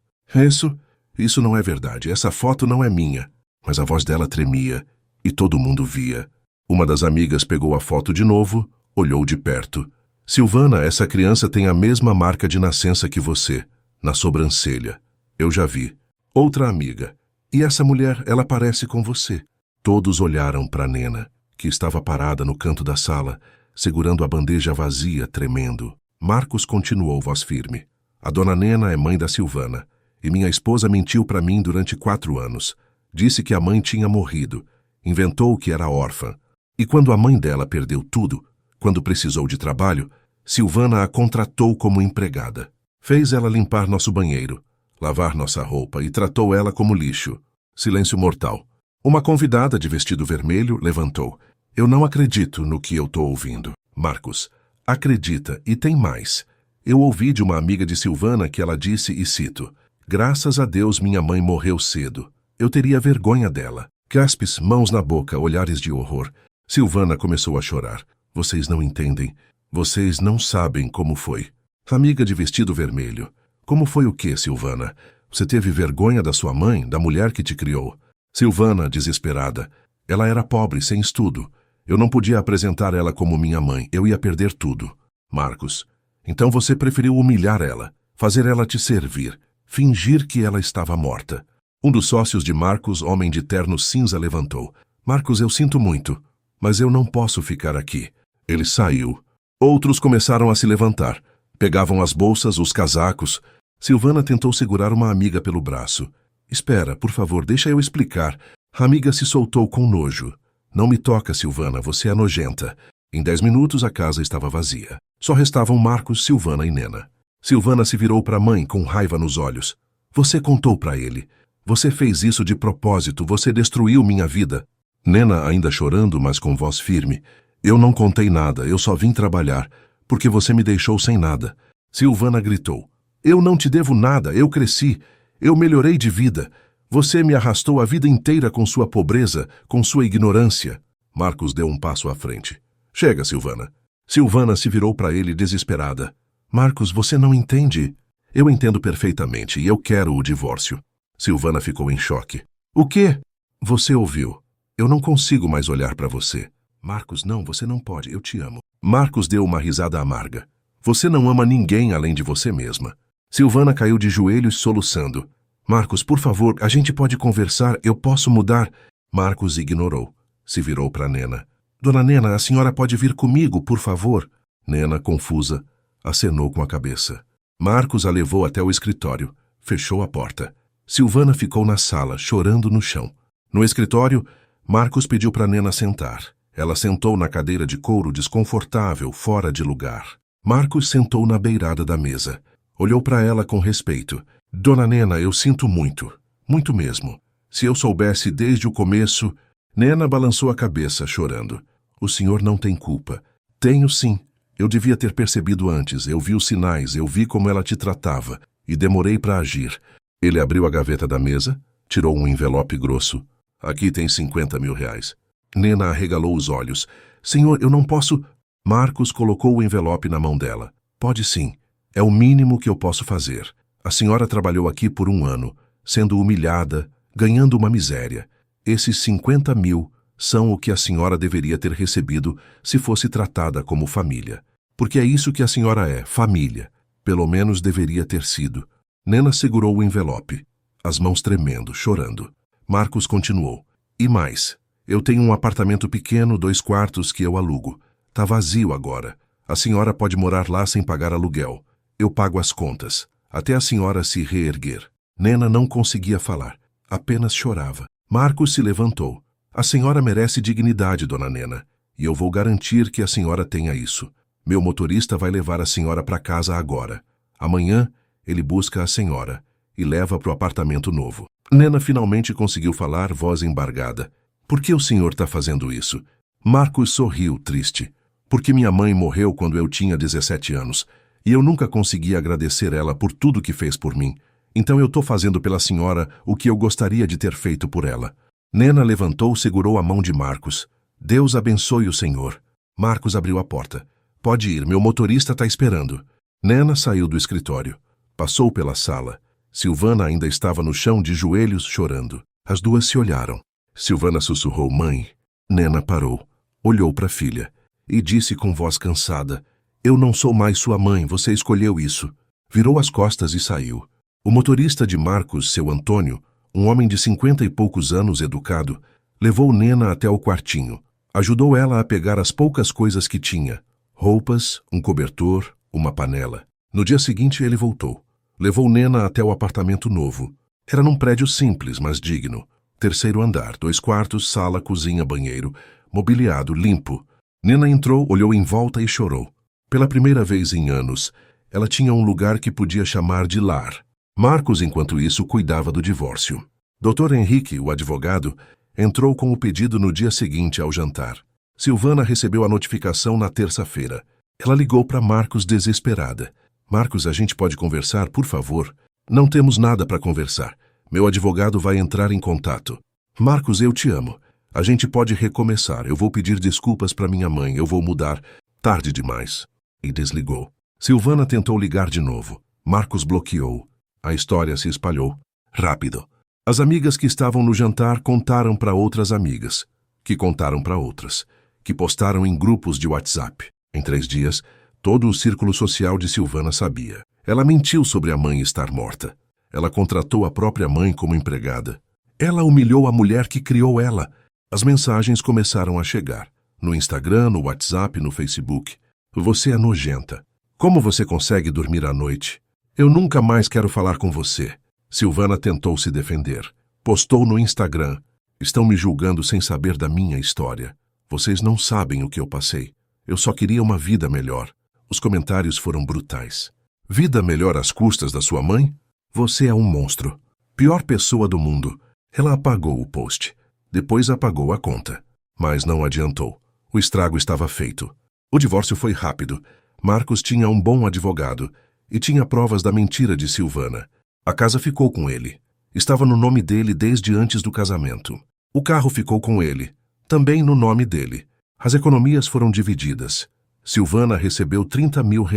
Isso não é verdade. Essa foto não é minha. Mas a voz dela tremia. E todo mundo via. Uma das amigas pegou a foto de novo, olhou de perto. Silvana, essa criança tem a mesma marca de nascença que você, na sobrancelha. Eu já vi. Outra amiga. E essa mulher, ela parece com você. Todos olharam para Nena, que estava parada no canto da sala, segurando a bandeja vazia, tremendo. Marcos continuou, voz firme. A dona Nena é mãe da Silvana, e minha esposa mentiu para mim durante 4 anos. Disse que a mãe tinha morrido. Inventou que era órfã. E quando a mãe dela perdeu tudo, Quando precisou de trabalho, Silvana a contratou como empregada. Fez ela limpar nosso banheiro, lavar nossa roupa e tratou ela como lixo. Silêncio mortal. Uma convidada de vestido vermelho levantou. Eu não acredito no que eu tô ouvindo. Marcos, acredita, e tem mais. Eu ouvi de uma amiga de Silvana que ela disse, e cito, graças a Deus minha mãe morreu cedo. Eu teria vergonha dela. Caspes, mãos na boca, olhares de horror. Silvana começou a chorar. Vocês não entendem. Vocês não sabem como foi. Amiga de vestido vermelho. Como foi o quê, Silvana? Você teve vergonha da sua mãe, da mulher que te criou? Silvana, desesperada. Ela era pobre, sem estudo. Eu não podia apresentar ela como minha mãe. Eu ia perder tudo. Marcos. Então você preferiu humilhar ela, fazer ela te servir, fingir que ela estava morta. Um dos sócios de Marcos, homem de terno cinza, levantou. Marcos, eu sinto muito, mas eu não posso ficar aqui. Ele saiu. Outros começaram a se levantar. Pegavam as bolsas, os casacos. Silvana tentou segurar uma amiga pelo braço. Espera, por favor, deixa eu explicar. A amiga se soltou com nojo. Não me toca, Silvana, você é nojenta. Em 10 minutos a casa estava vazia. Só restavam Marcos, Silvana e Nena. Silvana se virou para a mãe com raiva nos olhos. Você contou para ele. Você fez isso de propósito, você destruiu minha vida. Nena, ainda chorando, mas com voz firme. Eu não contei nada, eu só vim trabalhar, porque você me deixou sem nada. Silvana gritou. Eu não te devo nada, eu cresci. Eu melhorei de vida. Você me arrastou a vida inteira com sua pobreza, com sua ignorância. Marcos deu um passo à frente. Chega, Silvana. Silvana se virou para ele desesperada. Marcos, você não entende. Eu entendo perfeitamente e eu quero o divórcio. Silvana ficou em choque. O quê? Você ouviu. Eu não consigo mais olhar para você. Marcos, não, você não pode, eu te amo. Marcos deu uma risada amarga. Você não ama ninguém além de você mesma. Silvana caiu de joelhos soluçando. Marcos, por favor, a gente pode conversar, eu posso mudar. Marcos ignorou. Se virou para Nena. Dona Nena, a senhora pode vir comigo, por favor? Nena, confusa, acenou com a cabeça. Marcos a levou até o escritório. Fechou a porta. Silvana ficou na sala, chorando no chão. No escritório, Marcos pediu para Nena sentar. Ela sentou na cadeira de couro desconfortável, fora de lugar. Marcos sentou na beirada da mesa. Olhou para ela com respeito. Dona Nena, eu sinto muito. Muito mesmo. Se eu soubesse desde o começo... Nena balançou a cabeça, chorando. O senhor não tem culpa. Tenho sim. Eu devia ter percebido antes. Eu vi os sinais, eu vi como ela te tratava. E demorei para agir. Ele abriu a gaveta da mesa, tirou um envelope grosso. Aqui tem 50 mil reais. Nena arregalou os olhos. Senhor, eu não posso... Marcos colocou o envelope na mão dela. Pode sim. É o mínimo que eu posso fazer. A senhora trabalhou aqui por 1 ano, sendo humilhada, ganhando uma miséria. Esses 50 mil são o que a senhora deveria ter recebido se fosse tratada como família. Porque é isso que a senhora é, família. Pelo menos deveria ter sido. Nena segurou o envelope, as mãos tremendo, chorando. Marcos continuou. E mais, eu tenho um apartamento pequeno, 2 quartos, que eu alugo. Tá vazio agora. A senhora pode morar lá sem pagar aluguel. Eu pago as contas, até a senhora se reerguer. Nena não conseguia falar, apenas chorava. Marcos se levantou. A senhora merece dignidade, dona Nena, e eu vou garantir que a senhora tenha isso. Meu motorista vai levar a senhora para casa agora. Amanhã, ele busca a senhora e leva para o apartamento novo. Nena finalmente conseguiu falar, voz embargada. Por que o senhor está fazendo isso? Marcos sorriu, triste. Porque minha mãe morreu quando eu tinha 17 anos, e eu nunca consegui agradecer ela por tudo que fez por mim. Então eu estou fazendo pela senhora o que eu gostaria de ter feito por ela. Nena levantou, segurou a mão de Marcos. Deus abençoe o senhor. Marcos abriu a porta. Pode ir, meu motorista está esperando. Nena saiu do escritório. Passou pela sala. Silvana ainda estava no chão de joelhos chorando. As duas se olharam. Silvana sussurrou, mãe. Nena parou, olhou para a filha e disse com voz cansada, eu não sou mais sua mãe, você escolheu isso. Virou as costas e saiu. O motorista de Marcos, seu Antônio, um homem de 50 e poucos anos educado, levou Nena até o quartinho. Ajudou ela a pegar as poucas coisas que tinha. Roupas, um cobertor, uma panela. No dia seguinte ele voltou. Levou Nena até o apartamento novo. Era num prédio simples, mas digno. 3º andar, 2 quartos, sala, cozinha, banheiro, mobiliado, limpo. Nena entrou, olhou em volta e chorou. Pela primeira vez em anos, ela tinha um lugar que podia chamar de lar. Marcos, enquanto isso, cuidava do divórcio. Dr. Henrique, o advogado, entrou com o pedido no dia seguinte ao jantar. Silvana recebeu a notificação na terça-feira. Ela ligou para Marcos desesperada. Marcos, a gente pode conversar, por favor? Não temos nada para conversar. Meu advogado vai entrar em contato. Marcos, eu te amo. A gente pode recomeçar. Eu vou pedir desculpas para minha mãe. Eu vou mudar. Tarde demais. E desligou. Silvana tentou ligar de novo. Marcos bloqueou. A história se espalhou. Rápido. As amigas que estavam no jantar contaram para outras amigas, que contaram para outras, que postaram em grupos de WhatsApp. Em 3 dias, todo o círculo social de Silvana sabia. Ela mentiu sobre a mãe estar morta. Ela contratou a própria mãe como empregada. Ela humilhou a mulher que criou ela. As mensagens começaram a chegar. No Instagram, no WhatsApp, no Facebook. Você é nojenta. Como você consegue dormir à noite? Eu nunca mais quero falar com você. Silvana tentou se defender. Postou no Instagram. Estão me julgando sem saber da minha história. Vocês não sabem o que eu passei. Eu só queria uma vida melhor. Os comentários foram brutais. Vida melhor às custas da sua mãe? Você é um monstro. Pior pessoa do mundo. Ela apagou o post. Depois apagou a conta. Mas não adiantou. O estrago estava feito. O divórcio foi rápido. Marcos tinha um bom advogado e tinha provas da mentira de Silvana. A casa ficou com ele. Estava no nome dele desde antes do casamento. O carro ficou com ele, também no nome dele. As economias foram divididas. Silvana recebeu R$30 mil.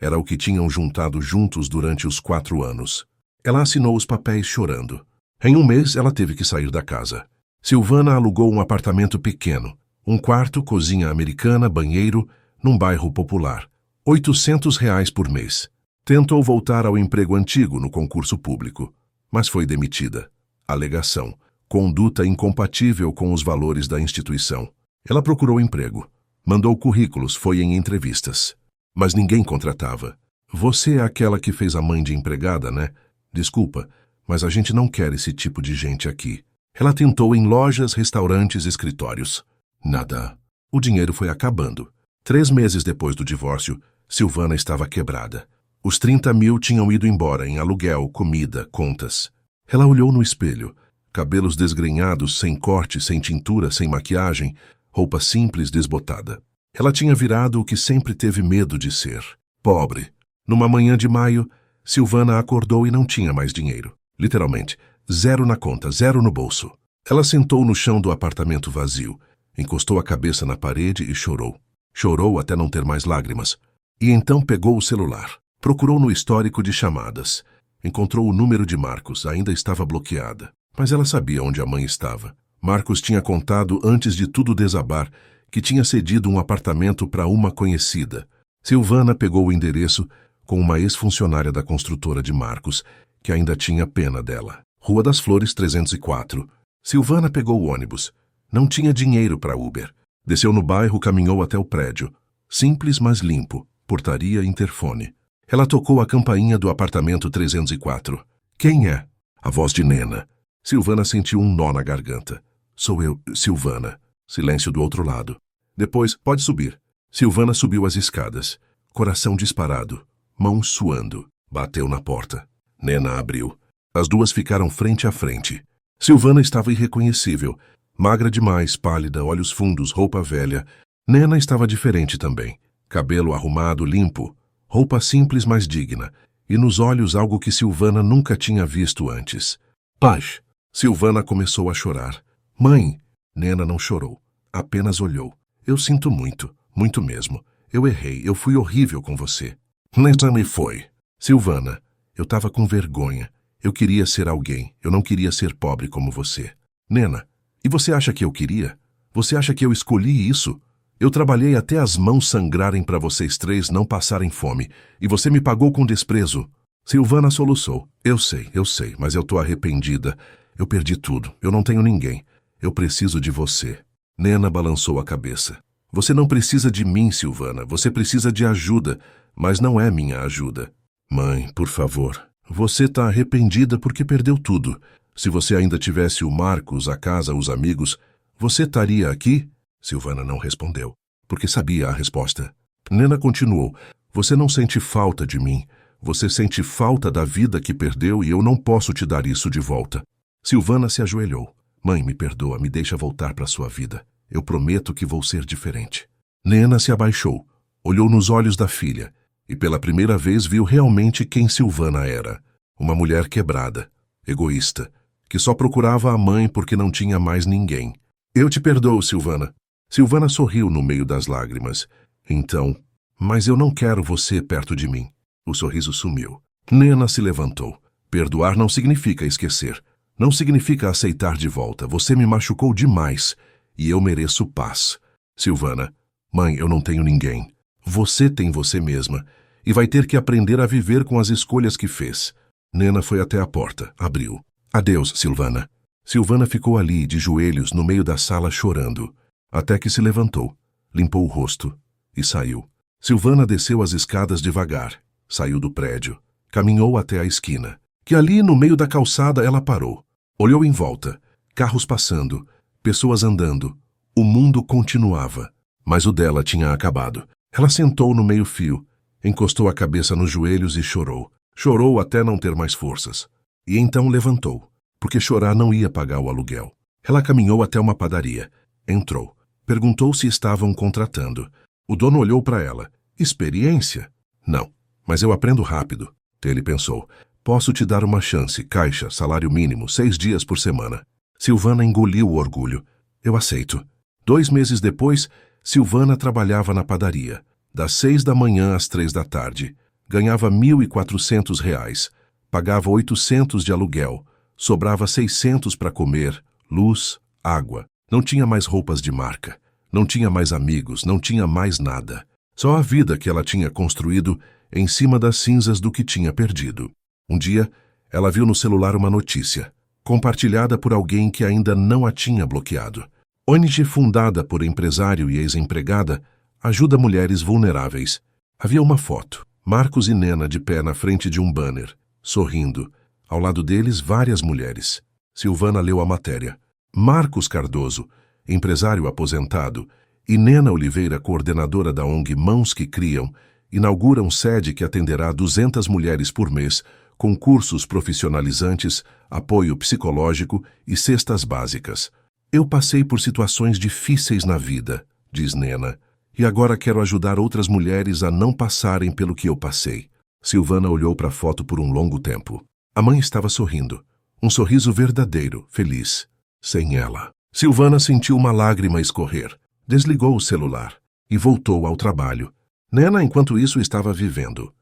Era o que tinham juntado juntos durante os 4 anos. Ela assinou os papéis chorando. Em 1 mês, ela teve que sair da casa. Silvana alugou um apartamento pequeno, 1 quarto, cozinha americana, banheiro, num bairro popular. R$800 por mês. Tentou voltar ao emprego antigo no concurso público, mas foi demitida. Alegação: conduta incompatível com os valores da instituição. Ela procurou emprego, mandou currículos, foi em entrevistas, mas ninguém contratava. Você é aquela que fez a mãe de empregada, né? Desculpa, mas a gente não quer esse tipo de gente aqui. Ela tentou em lojas, restaurantes, escritórios. Nada. O dinheiro foi acabando. 3 meses depois do divórcio, Silvana estava quebrada. Os R$30 mil tinham ido embora em aluguel, comida, contas. Ela olhou no espelho. Cabelos desgrenhados, sem corte, sem tintura, sem maquiagem, roupa simples, desbotada. Ela tinha virado o que sempre teve medo de ser: pobre. Numa manhã de maio, Silvana acordou e não tinha mais dinheiro. Literalmente, 0 na conta, 0 no bolso. Ela sentou no chão do apartamento vazio, encostou a cabeça na parede e chorou. Chorou até não ter mais lágrimas. E então pegou o celular. Procurou no histórico de chamadas. Encontrou o número de Marcos, ainda estava bloqueada. Mas ela sabia onde a mãe estava. Marcos tinha contado, antes de tudo desabar, que tinha cedido um apartamento para uma conhecida. Silvana pegou o endereço com uma ex-funcionária da construtora de Marcos, que ainda tinha pena dela. Rua das Flores, 304. Silvana pegou o ônibus. Não tinha dinheiro para Uber. Desceu no bairro, caminhou até o prédio. Simples, mas limpo. Portaria, interfone. Ela tocou a campainha do apartamento 304. Quem é? A voz de Nena. Silvana sentiu um nó na garganta. Sou eu, Silvana. Silêncio do outro lado. Depois, pode subir. Silvana subiu as escadas. Coração disparado. Mãos suando. Bateu na porta. Nena abriu. As duas ficaram frente a frente. Silvana estava irreconhecível. Magra demais, pálida, olhos fundos, roupa velha. Nena estava diferente também. Cabelo arrumado, limpo. Roupa simples, mas digna, e nos olhos algo que Silvana nunca tinha visto antes. Paz. Silvana começou a chorar. Mãe! Nena não chorou, apenas olhou. Eu sinto muito, muito mesmo. Eu errei, eu fui horrível com você. Nena me foi. Silvana, eu estava com vergonha. Eu queria ser alguém, eu não queria ser pobre como você. Nena, e você acha que eu queria? Você acha que eu escolhi isso? Eu trabalhei até as mãos sangrarem para vocês 3 não passarem fome, e você me pagou com desprezo. Silvana soluçou. Eu sei, mas eu tô arrependida. Eu perdi tudo, eu não tenho ninguém. Eu preciso de você. Nena balançou a cabeça. Você não precisa de mim, Silvana, você precisa de ajuda, mas não é minha ajuda. Mãe, por favor, você tá arrependida porque perdeu tudo. Se você ainda tivesse o Marcos, a casa, os amigos, você estaria aqui? Silvana não respondeu. porque sabia a resposta. Nena continuou: você não sente falta de mim. Você sente falta da vida que perdeu e eu não posso te dar isso de volta. Silvana se ajoelhou. Mãe, me perdoa, me deixa voltar para sua vida. Eu prometo que vou ser diferente. Nena se abaixou, olhou nos olhos da filha e pela primeira vez viu realmente quem Silvana era. Uma mulher quebrada, egoísta, que só procurava a mãe porque não tinha mais ninguém. Eu te perdoo, Silvana. Silvana sorriu no meio das lágrimas. Então, mas eu não quero você perto de mim. O sorriso sumiu. Nena se levantou. Perdoar não significa esquecer. Não significa aceitar de volta. Você me machucou demais e eu mereço paz. Silvana, mãe, eu não tenho ninguém. Você tem você mesma e vai ter que aprender a viver com as escolhas que fez. Nena foi até a porta, abriu. Adeus, Silvana. Silvana ficou ali, de joelhos, no meio da sala, chorando, até que se levantou, limpou o rosto e saiu. Silvana desceu as escadas devagar. Saiu do prédio, caminhou até a esquina, que ali no meio da calçada ela parou. Olhou em volta, carros passando, pessoas andando. O mundo continuava, mas o dela tinha acabado. Ela sentou no meio-fio, encostou a cabeça nos joelhos e chorou. Chorou até não ter mais forças. E então levantou, porque chorar não ia pagar o aluguel. Ela caminhou até uma padaria, entrou, perguntou se estavam contratando. O dono olhou para ela. Experiência? Não. Mas eu aprendo rápido. Ele pensou. Posso te dar uma chance, caixa, salário mínimo, 6 dias por semana. Silvana engoliu o orgulho. Eu aceito. 2 meses depois, Silvana trabalhava na padaria, das 6 da manhã às 3 da tarde. Ganhava R$ 1.400, pagava 800 de aluguel, sobrava 600 para comer, luz, água. Não tinha mais roupas de marca, não tinha mais amigos, não tinha mais nada. Só a vida que ela tinha construído em cima das cinzas do que tinha perdido. Um dia, ela viu no celular uma notícia, compartilhada por alguém que ainda não a tinha bloqueado. ONG fundada por empresário e ex-empregada ajuda mulheres vulneráveis. Havia uma foto, Marcos e Nena de pé na frente de um banner, sorrindo. Ao lado deles, várias mulheres. Silvana leu a matéria. Marcos Cardoso, empresário aposentado, e Nena Oliveira, coordenadora da ONG Mãos que Criam, inauguram sede que atenderá 200 mulheres por mês, com cursos profissionalizantes, apoio psicológico e cestas básicas. Eu passei por situações difíceis na vida, diz Nena, e agora quero ajudar outras mulheres a não passarem pelo que eu passei. Silvana olhou para a foto por um longo tempo. A mãe estava sorrindo, um sorriso verdadeiro, feliz. Sem ela. Silvana sentiu uma lágrima escorrer, desligou o celular e voltou ao trabalho. Nena, enquanto isso, estava vivendo.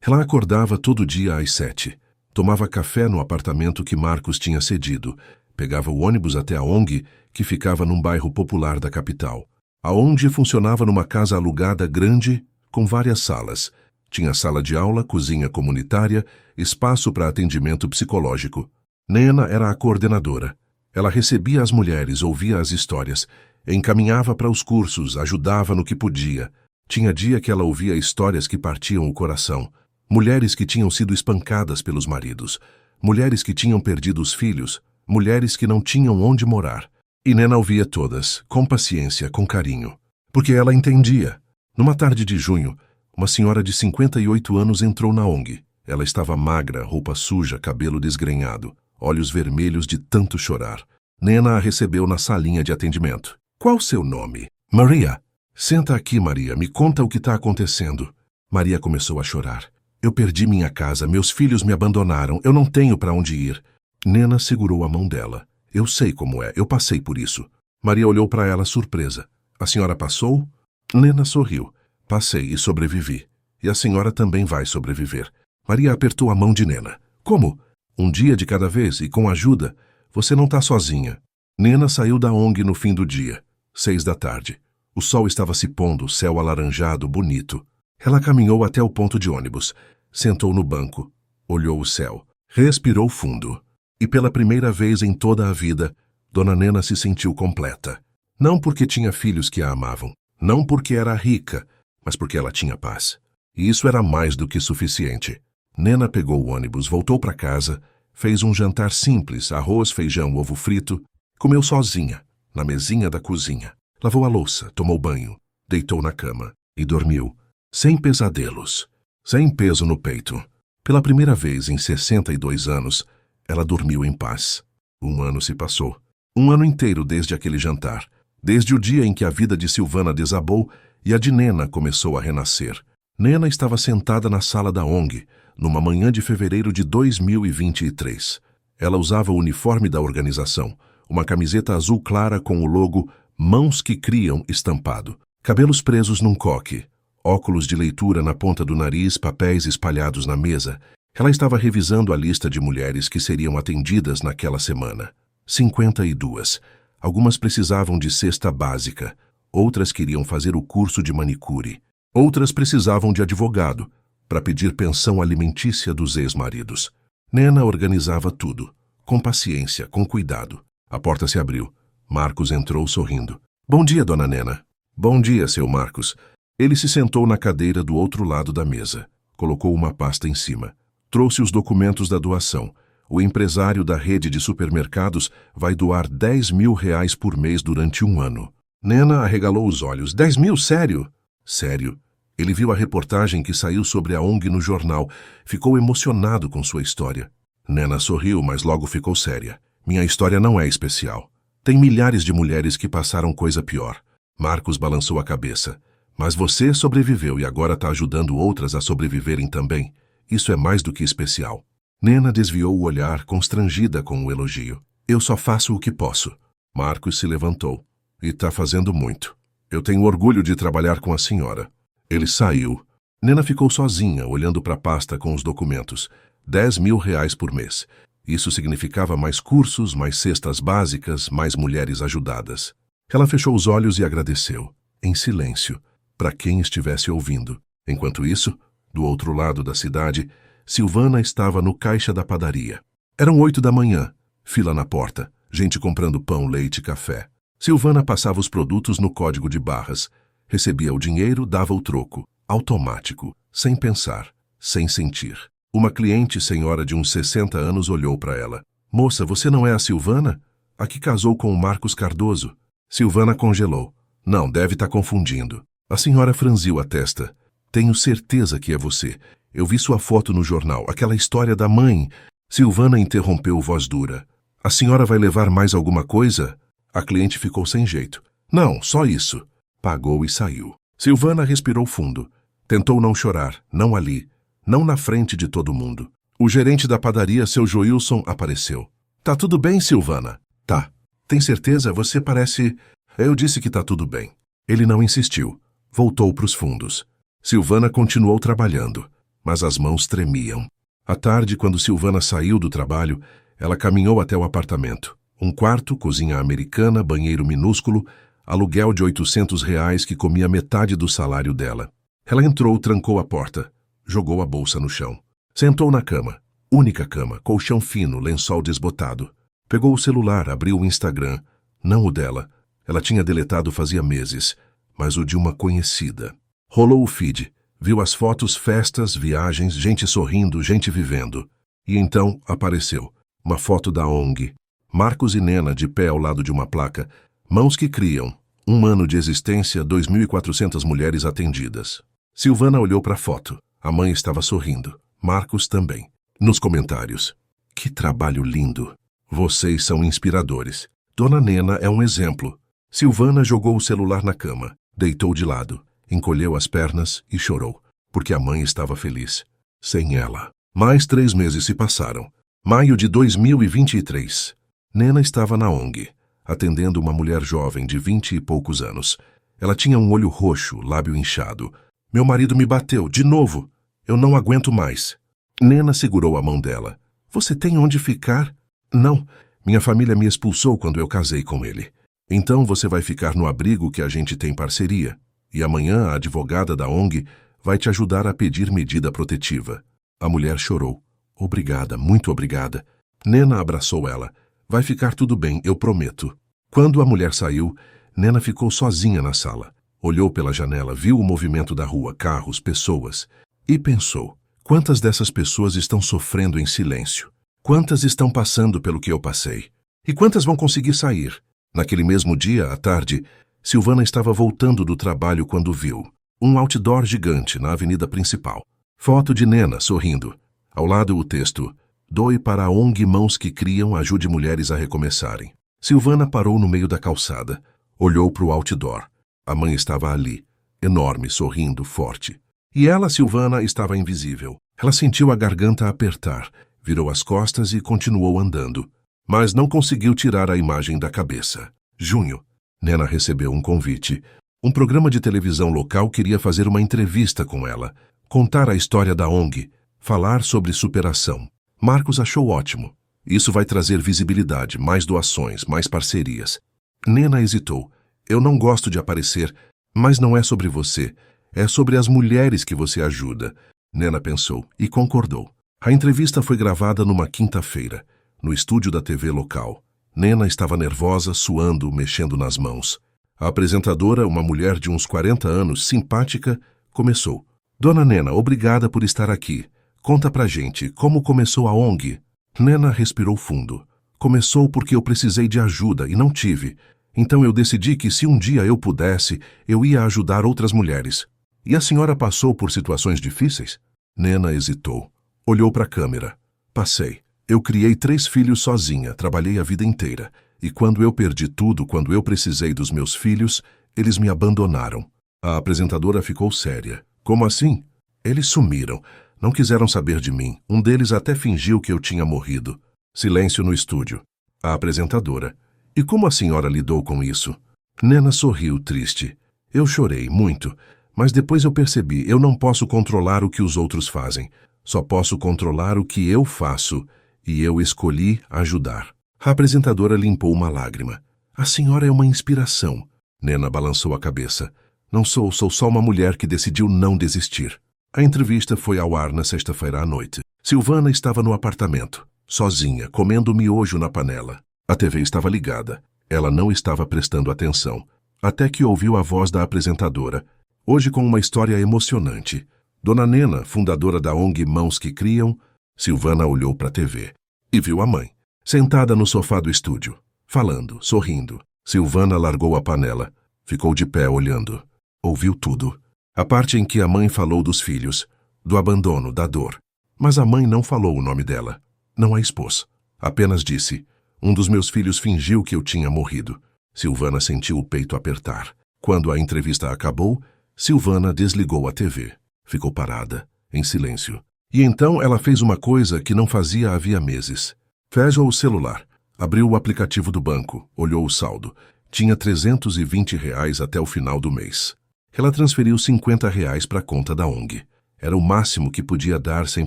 Ela acordava todo dia às 7, tomava café no apartamento que Marcos tinha cedido, pegava o ônibus até a ONG, que ficava num bairro popular da capital. A ONG funcionava numa casa alugada grande, com várias salas. Tinha sala de aula, cozinha comunitária, espaço para atendimento psicológico. Nena era a coordenadora. Ela recebia as mulheres, ouvia as histórias, encaminhava para os cursos, ajudava no que podia. Tinha dia que ela ouvia histórias que partiam o coração. Mulheres que tinham sido espancadas pelos maridos, mulheres que tinham perdido os filhos, mulheres que não tinham onde morar. E Nena ouvia todas, com paciência, com carinho. Porque ela entendia. Numa tarde de junho, uma senhora de 58 anos entrou na ONG. Ela estava magra, roupa suja, cabelo desgrenhado, olhos vermelhos de tanto chorar. Nena a recebeu na salinha de atendimento. Qual seu nome? Maria. Senta aqui, Maria, me conta o que está acontecendo. Maria começou a chorar. Eu perdi minha casa, meus filhos me abandonaram, eu não tenho para onde ir. Nena segurou a mão dela. Eu sei como é, eu passei por isso. Maria olhou para ela surpresa. A senhora passou? Nena sorriu. Passei e sobrevivi. E a senhora também vai sobreviver. Maria apertou a mão de Nena. Como? Um dia de cada vez e com ajuda. Você não está sozinha. Nena saiu da ONG no fim do dia, 6 da tarde. O sol estava se pondo, o céu alaranjado, bonito. Ela caminhou até o ponto de ônibus, sentou no banco, olhou o céu, respirou fundo. E pela primeira vez em toda a vida, Dona Nena se sentiu completa. Não porque tinha filhos que a amavam, não porque era rica, mas porque ela tinha paz. E isso era mais do que suficiente. Nena pegou o ônibus, voltou para casa, fez um jantar simples, arroz, feijão, ovo frito, comeu sozinha, na mesinha da cozinha. Lavou a louça, tomou banho, Deitou na cama e dormiu, sem pesadelos, sem peso no peito. Pela primeira vez em 62 anos, ela dormiu em paz. 1 ano se passou. 1 ano inteiro desde aquele jantar, desde o dia em que a vida de Silvana desabou e a de Nena começou a renascer. Nena estava sentada na sala da ONG, numa manhã de fevereiro de 2023. Ela usava o uniforme da organização, uma camiseta azul clara com o logo Mãos que Criam estampado, cabelos presos num coque, óculos de leitura na ponta do nariz, papéis espalhados na mesa. Ela estava revisando a lista de mulheres que seriam atendidas naquela semana. 52. Algumas precisavam de cesta básica, outras queriam fazer o curso de manicure, outras precisavam de advogado para pedir pensão alimentícia dos ex-maridos. Nena organizava tudo, com paciência, com cuidado. A porta se abriu. Marcos entrou sorrindo. Bom dia, dona Nena. Bom dia, seu Marcos. Ele se sentou na cadeira do outro lado da mesa. Colocou uma pasta em cima. Trouxe os documentos da doação. O empresário da rede de supermercados vai doar R$10.000 por mês durante 1 ano. Nena arregalou os olhos. 10 mil, sério? Sério. Ele viu a reportagem que saiu sobre a ONG no jornal. Ficou emocionado com sua história. Nena sorriu, mas logo ficou séria. Minha história não é especial. Tem milhares de mulheres que passaram coisa pior. Marcos balançou a cabeça. Mas você sobreviveu e agora está ajudando outras a sobreviverem também. Isso é mais do que especial. Nena desviou o olhar, constrangida com o elogio. Eu só faço o que posso. Marcos se levantou. E está fazendo muito. Eu tenho orgulho de trabalhar com a senhora. Ele saiu. Nena ficou sozinha, olhando para a pasta com os documentos. R$10.000 por mês. Isso significava mais cursos, mais cestas básicas, mais mulheres ajudadas. Ela fechou os olhos e agradeceu, em silêncio, para quem estivesse ouvindo. Enquanto isso, do outro lado da cidade, Silvana estava no caixa da padaria. Eram 8 da manhã, fila na porta, gente comprando pão, leite e café. Silvana passava os produtos no código de barras, recebia o dinheiro, dava o troco, automático, sem pensar, sem sentir. Uma cliente, senhora de uns 60 anos, olhou para ela. Moça, você não é a Silvana? A que casou com o Marcos Cardoso? Silvana congelou. Não, deve estar confundindo. A senhora franziu a testa. Tenho certeza que é você. Eu vi sua foto no jornal, aquela história da mãe. Silvana interrompeu voz dura. A senhora vai levar mais alguma coisa? A cliente ficou sem jeito. Não, só isso. Pagou e saiu. Silvana respirou fundo. Tentou não chorar, não ali, não na frente de todo mundo. O gerente da padaria, seu Joilson, apareceu. Tá tudo bem, Silvana? Tá. Tem certeza? Você parece... Eu disse que tá tudo bem. Ele não insistiu. Voltou para os fundos. Silvana continuou trabalhando, mas as mãos tremiam. À tarde, quando Silvana saiu do trabalho, ela caminhou até o apartamento. Um quarto, cozinha americana, banheiro minúsculo, aluguel de R$800 que comia metade do salário dela. Ela entrou, trancou a porta, jogou a bolsa no chão. Sentou na cama, única cama, colchão fino, lençol desbotado. Pegou o celular, abriu o Instagram. Não o dela. Ela tinha deletado fazia meses, mas o de uma conhecida. Rolou o feed, viu as fotos, festas, viagens, gente sorrindo, gente vivendo. E então apareceu uma foto da ONG. Marcos e Nena de pé ao lado de uma placa. Mãos que Criam. 1 ano de existência, 2.400 mulheres atendidas. Silvana olhou para a foto. A mãe estava sorrindo. Marcos também. Nos comentários. Que trabalho lindo. Vocês são inspiradores. Dona Nena é um exemplo. Silvana jogou o celular na cama, deitou de lado, encolheu as pernas e chorou, porque a mãe estava feliz. Sem ela. Mais 3 meses se passaram. Maio de 2023. Nena estava na ONG, atendendo uma mulher jovem de 20 e poucos anos. Ela tinha um olho roxo, lábio inchado. Meu marido me bateu, de novo. Eu não aguento mais. Nena segurou a mão dela. Você tem onde ficar? Não. Minha família me expulsou quando eu casei com ele. Então você vai ficar no abrigo que a gente tem parceria. E amanhã a advogada da ONG vai te ajudar a pedir medida protetiva. A mulher chorou. Obrigada, muito obrigada. Nena abraçou ela. Vai ficar tudo bem, eu prometo. Quando a mulher saiu, Nena ficou sozinha na sala. Olhou pela janela, viu o movimento da rua, carros, pessoas. E pensou, quantas dessas pessoas estão sofrendo em silêncio? Quantas estão passando pelo que eu passei? E quantas vão conseguir sair? Naquele mesmo dia, à tarde, Silvana estava voltando do trabalho quando viu um outdoor gigante na avenida principal. Foto de Nena sorrindo. Ao lado o texto: "Doe para a ONG Mãos que Criam, ajude mulheres a recomeçarem." Silvana parou no meio da calçada. Olhou para o outdoor. A mãe estava ali, enorme, sorrindo, forte. E ela, Silvana, estava invisível. Ela sentiu a garganta apertar, virou as costas e continuou andando. Mas não conseguiu tirar a imagem da cabeça. Junho. Nena recebeu um convite. Um programa de televisão local queria fazer uma entrevista com ela, contar a história da ONG, falar sobre superação. Marcos achou ótimo. Isso vai trazer visibilidade, mais doações, mais parcerias. Nena hesitou. Eu não gosto de aparecer, mas não é sobre você. É sobre as mulheres que você ajuda. Nena pensou e concordou. A entrevista foi gravada numa quinta-feira, no estúdio da TV local. Nena estava nervosa, suando, mexendo nas mãos. A apresentadora, uma mulher de uns 40 anos, simpática, começou. "Dona Nena, obrigada por estar aqui. Conta pra gente, como começou a ONG?" Nena respirou fundo. "Começou porque eu precisei de ajuda e não tive. Então eu decidi que se um dia eu pudesse, eu ia ajudar outras mulheres." "E a senhora passou por situações difíceis?" Nena hesitou. Olhou para a câmera. "Passei. Eu criei 3 filhos sozinha, trabalhei a vida inteira. E quando eu perdi tudo, quando eu precisei dos meus filhos, eles me abandonaram." A apresentadora ficou séria. "Como assim?" "Eles sumiram. Não quiseram saber de mim. Um deles até fingiu que eu tinha morrido." Silêncio no estúdio. A apresentadora: "E como a senhora lidou com isso?" Nena sorriu, triste. "Eu chorei, muito. Mas depois eu percebi, eu não posso controlar o que os outros fazem. Só posso controlar o que eu faço. E eu escolhi ajudar." A apresentadora limpou uma lágrima. "A senhora é uma inspiração." Nena balançou a cabeça. "Não sou só uma mulher que decidiu não desistir." A entrevista foi ao ar na sexta-feira à noite. Silvana estava no apartamento, sozinha, comendo miojo na panela. A TV estava ligada. Ela não estava prestando atenção. Até que ouviu a voz da apresentadora, hoje com uma história emocionante. Dona Nena, fundadora da ONG Mãos que Criam. Silvana olhou para a TV e viu a mãe, sentada no sofá do estúdio, falando, sorrindo. Silvana largou a panela, ficou de pé olhando. Ouviu tudo. A parte em que a mãe falou dos filhos, do abandono, da dor. Mas a mãe não falou o nome dela. Não a expôs. Apenas disse: "Um dos meus filhos fingiu que eu tinha morrido." Silvana sentiu o peito apertar. Quando a entrevista acabou, Silvana desligou a TV. Ficou parada, em silêncio. E então ela fez uma coisa que não fazia havia meses. Fechou o celular, abriu o aplicativo do banco, olhou o saldo. Tinha R$ 320 até o final do mês. Ela transferiu R$ 50 para a conta da ONG. Era o máximo que podia dar sem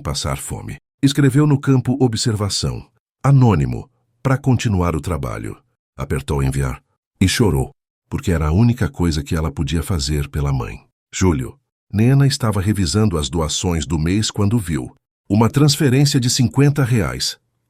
passar fome. Escreveu no campo observação, anônimo, para continuar o trabalho. Apertou enviar e chorou, porque era a única coisa que ela podia fazer pela mãe. Julho. Nena estava revisando as doações do mês quando viu uma transferência de R$ 50,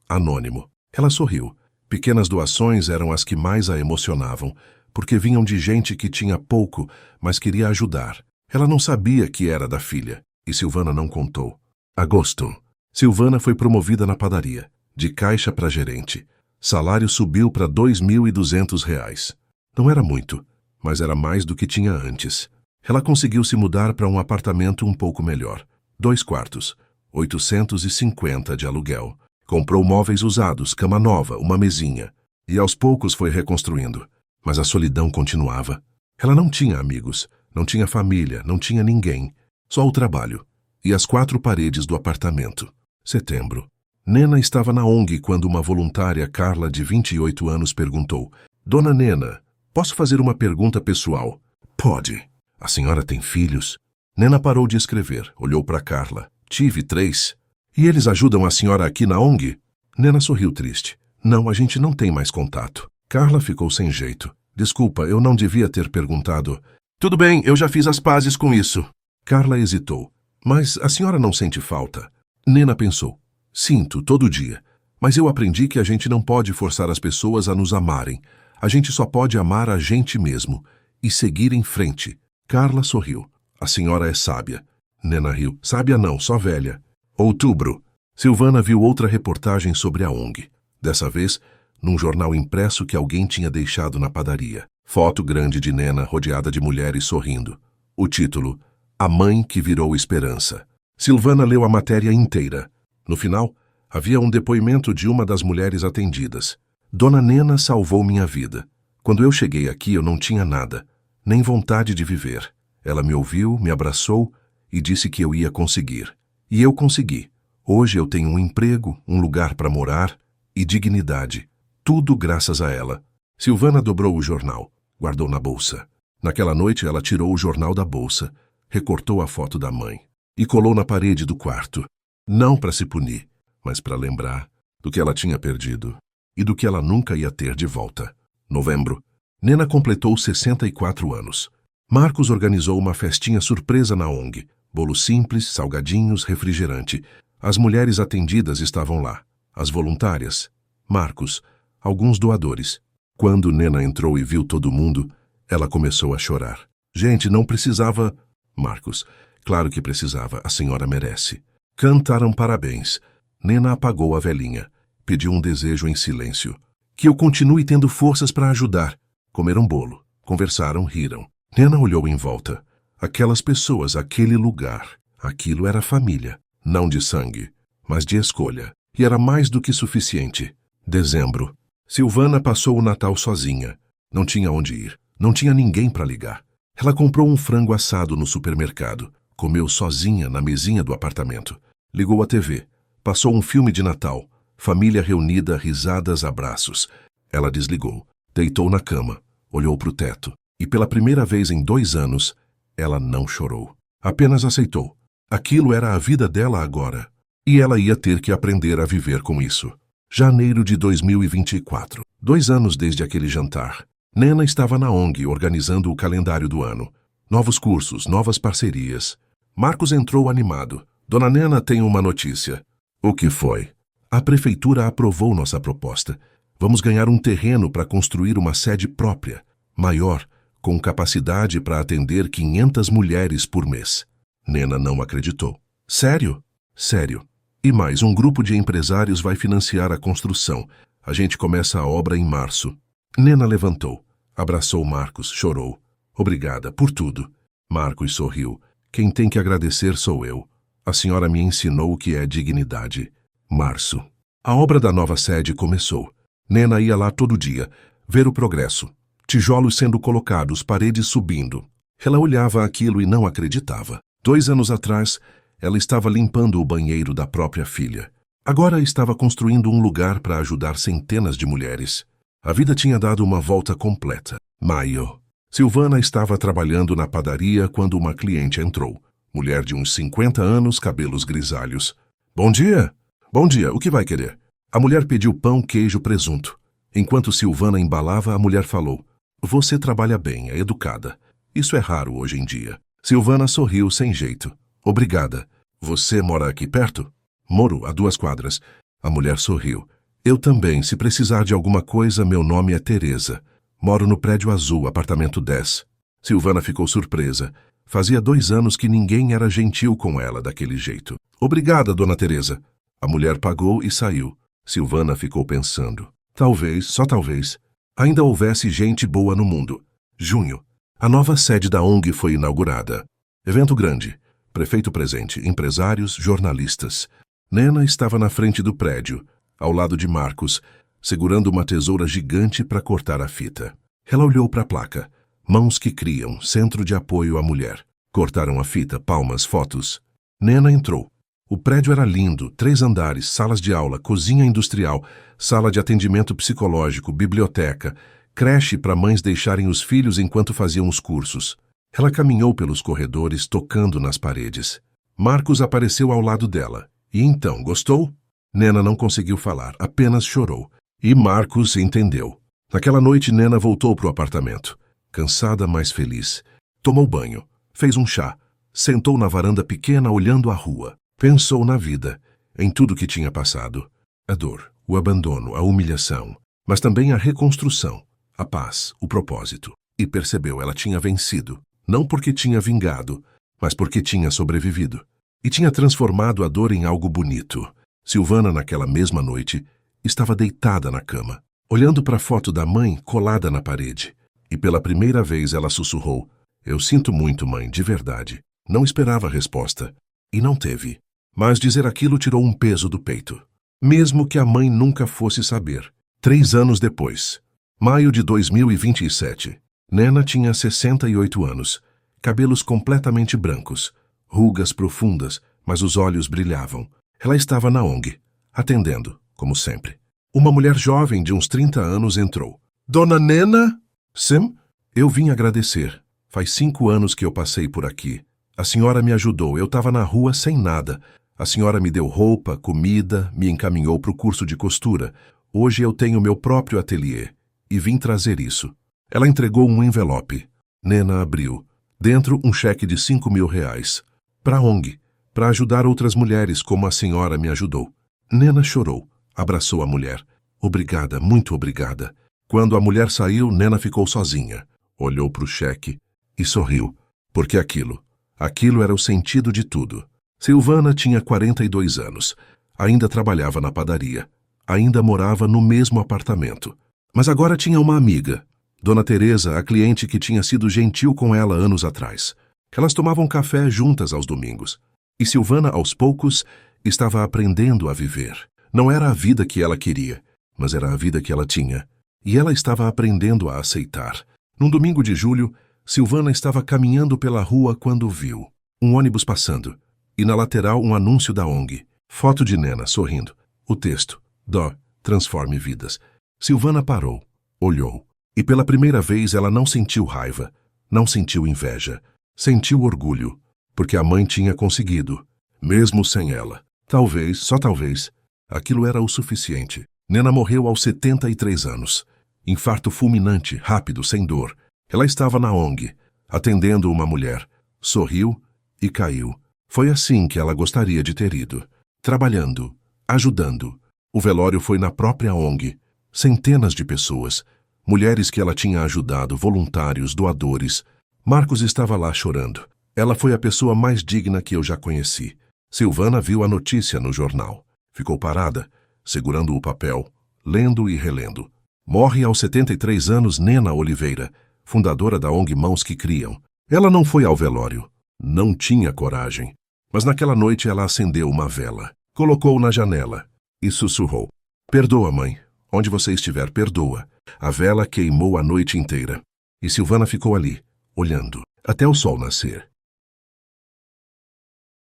anônimo. Ela sorriu. Pequenas doações eram as que mais a emocionavam, porque vinham de gente que tinha pouco, mas queria ajudar. Ela não sabia que era da filha, e Silvana não contou. Agosto. Silvana foi promovida na padaria, de caixa para gerente. Salário subiu para R$ 2.200. Não era muito, mas era mais do que tinha antes. Ela conseguiu se mudar para um apartamento um pouco melhor. 2 quartos, 850 de aluguel. Comprou móveis usados, cama nova, uma mesinha. E aos poucos foi reconstruindo. Mas a solidão continuava. Ela não tinha amigos, não tinha família, não tinha ninguém. Só o trabalho. E as 4 paredes do apartamento. Setembro. Nena estava na ONG quando uma voluntária, Carla, de 28 anos, perguntou: "Dona Nena, posso fazer uma pergunta pessoal?" "Pode." "A senhora tem filhos?" Nena parou de escrever, olhou para Carla. "Tive 3. E eles ajudam a senhora aqui na ONG?" Nena sorriu triste. "Não, a gente não tem mais contato." Carla ficou sem jeito. "Desculpa, eu não devia ter perguntado." "Tudo bem, eu já fiz as pazes com isso." Carla hesitou. "Mas a senhora não sente falta?" Nena pensou. "Sinto, todo dia. Mas eu aprendi que a gente não pode forçar as pessoas a nos amarem. A gente só pode amar a gente mesmo e seguir em frente." Carla sorriu. "A senhora é sábia." Nena riu. "Sábia não, só velha." Outubro. Silvana viu outra reportagem sobre a ONG. Dessa vez, num jornal impresso que alguém tinha deixado na padaria. Foto grande de Nena rodeada de mulheres sorrindo. O título: A Mãe que Virou Esperança. Silvana leu a matéria inteira. No final, havia um depoimento de uma das mulheres atendidas. Dona Nena salvou minha vida. Quando eu cheguei aqui, eu não tinha nada, nem vontade de viver. Ela me ouviu, me abraçou e disse que eu ia conseguir. E eu consegui. Hoje eu tenho um emprego, um lugar para morar e dignidade. Tudo graças a ela. Silvana dobrou o jornal, guardou na bolsa. Naquela noite ela tirou o jornal da bolsa, recortou a foto da mãe e colou na parede do quarto. Não para se punir, mas para lembrar do que ela tinha perdido e do que ela nunca ia ter de volta. Novembro. Nena completou 64 anos. Marcos organizou uma festinha surpresa na ONG. Bolo simples, salgadinhos, refrigerante. As mulheres atendidas estavam lá. As voluntárias. Marcos. Alguns doadores. Quando Nena entrou e viu todo mundo, ela começou a chorar. Gente, não precisava... Marcos. Claro que precisava, a senhora merece. Cantaram parabéns. Nena apagou a velinha. Pediu um desejo em silêncio. Que eu continue tendo forças para ajudar. Comeram bolo. Conversaram, riram. Nena olhou em volta. Aquelas pessoas, aquele lugar. Aquilo era família. Não de sangue, mas de escolha. E era mais do que suficiente. Dezembro. Silvana passou o Natal sozinha. Não tinha onde ir. Não tinha ninguém para ligar. Ela comprou um frango assado no supermercado. Comeu sozinha na mesinha do apartamento. Ligou a TV. Passou um filme de Natal. Família reunida, risadas, abraços. Ela desligou. Deitou na cama. Olhou para o teto. E pela primeira vez em 2 anos, ela não chorou. Apenas aceitou. Aquilo era a vida dela agora. E ela ia ter que aprender a viver com isso. Janeiro de 2024. 2 anos desde aquele jantar. Nena estava na ONG organizando o calendário do ano. Novos cursos, novas parcerias. Marcos entrou animado. Dona Nena tem uma notícia. O que foi? A prefeitura aprovou nossa proposta. Vamos ganhar um terreno para construir uma sede própria, maior, com capacidade para atender 500 mulheres por mês. Nena não acreditou. Sério? Sério. E mais, um grupo de empresários vai financiar a construção. A gente começa a obra em março. Nena levantou, abraçou Marcos, chorou. Obrigada por tudo. Marcos sorriu. Quem tem que agradecer sou eu. A senhora me ensinou o que é dignidade. Março. A obra da nova sede começou. Nena ia lá todo dia, ver o progresso. Tijolos sendo colocados, paredes subindo. Ela olhava aquilo e não acreditava. 2 anos atrás, ela estava limpando o banheiro da própria filha. Agora estava construindo um lugar para ajudar centenas de mulheres. A vida tinha dado uma volta completa. Maio. Silvana estava trabalhando na padaria quando uma cliente entrou. Mulher de uns 50 anos, cabelos grisalhos. Bom dia! Bom dia, o que vai querer? A mulher pediu pão, queijo, presunto. Enquanto Silvana embalava, a mulher falou: Você trabalha bem, é educada. Isso é raro hoje em dia. Silvana sorriu sem jeito. Obrigada. Você mora aqui perto? Moro, a 2 quadras. A mulher sorriu. Eu também, se precisar de alguma coisa, meu nome é Teresa. Moro no prédio azul, apartamento 10. Silvana ficou surpresa. Fazia 2 anos que ninguém era gentil com ela daquele jeito. Obrigada, dona Teresa. A mulher pagou e saiu. Silvana ficou pensando. Talvez, só talvez, ainda houvesse gente boa no mundo. Junho. A nova sede da ONG foi inaugurada. Evento grande. Prefeito presente, empresários, jornalistas. Nena estava na frente do prédio, ao lado de Marcos, segurando uma tesoura gigante para cortar a fita. Ela olhou para a placa. Mãos que criam, Centro de Apoio à Mulher. Cortaram a fita, palmas, fotos. Nena entrou. O prédio era lindo, 3 andares, salas de aula, cozinha industrial, sala de atendimento psicológico, biblioteca, creche para mães deixarem os filhos enquanto faziam os cursos. Ela caminhou pelos corredores, tocando nas paredes. Marcos apareceu ao lado dela. E então, gostou? Nena não conseguiu falar, apenas chorou. E Marcos entendeu. Naquela noite, Nena voltou para o apartamento. Cansada, mas feliz. Tomou banho, fez um chá, sentou na varanda pequena olhando a rua. Pensou na vida, em tudo que tinha passado. A dor, o abandono, a humilhação, mas também a reconstrução, a paz, o propósito. E percebeu, ela tinha vencido. Não porque tinha vingado, mas porque tinha sobrevivido. E tinha transformado a dor em algo bonito. Silvana, naquela mesma noite, estava deitada na cama, olhando para a foto da mãe colada na parede. E pela primeira vez ela sussurrou: "Eu sinto muito, mãe, de verdade." Não esperava a resposta. E não teve. Mas dizer aquilo tirou um peso do peito. Mesmo que a mãe nunca fosse saber. 3 anos depois. Maio de 2027. Nena tinha 68 anos. Cabelos completamente brancos. Rugas profundas, mas os olhos brilhavam. Ela estava na ONG, atendendo, como sempre. Uma mulher jovem de uns 30 anos entrou. "Dona Nena?" "Sim, eu vim agradecer. Faz 5 anos que eu passei por aqui. A senhora me ajudou, eu estava na rua sem nada. A senhora me deu roupa, comida, me encaminhou para o curso de costura. Hoje eu tenho meu próprio ateliê e vim trazer isso." Ela entregou um envelope. Nena abriu. Dentro, um cheque de R$ 5.000. Para a ONG, para ajudar outras mulheres como a senhora me ajudou. Nena chorou. Abraçou a mulher. "Obrigada, muito obrigada." Quando a mulher saiu, Nena ficou sozinha. Olhou para o cheque e sorriu, porque aquilo era o sentido de tudo. Silvana tinha 42 anos. Ainda trabalhava na padaria. Ainda morava no mesmo apartamento. Mas agora tinha uma amiga. Dona Teresa, a cliente que tinha sido gentil com ela anos atrás. Elas tomavam café juntas aos domingos. E Silvana, aos poucos, estava aprendendo a viver. Não era a vida que ela queria, mas era a vida que ela tinha. E ela estava aprendendo a aceitar. Num domingo de julho, Silvana estava caminhando pela rua quando viu um ônibus passando. E na lateral um anúncio da ONG. Foto de Nena sorrindo. O texto: "Dó, transforme vidas." Silvana parou, olhou. E pela primeira vez ela não sentiu raiva, não sentiu inveja. Sentiu orgulho, porque a mãe tinha conseguido, mesmo sem ela. Talvez, só talvez, aquilo era o suficiente. Nena morreu aos 73 anos. Infarto fulminante, rápido, sem dor. Ela estava na ONG, atendendo uma mulher. Sorriu e caiu. Foi assim que ela gostaria de ter ido. Trabalhando, ajudando. O velório foi na própria ONG. Centenas de pessoas. Mulheres que ela tinha ajudado, voluntários, doadores. Marcos estava lá chorando. Ela foi a pessoa mais digna que eu já conheci. Silvana viu a notícia no jornal. Ficou parada, segurando o papel, lendo e relendo. Morre aos 73 anos Nena Oliveira, fundadora da ONG Mãos que Criam. Ela não foi ao velório. Não tinha coragem. Mas naquela noite ela acendeu uma vela, colocou na janela e sussurrou: "Perdoa, mãe. Onde você estiver, perdoa." A vela queimou a noite inteira. E Silvana ficou ali, olhando, até o sol nascer.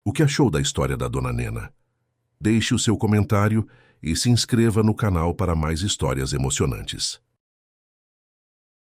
O que achou da história da Dona Nena? Deixe o seu comentário e se inscreva no canal para mais histórias emocionantes.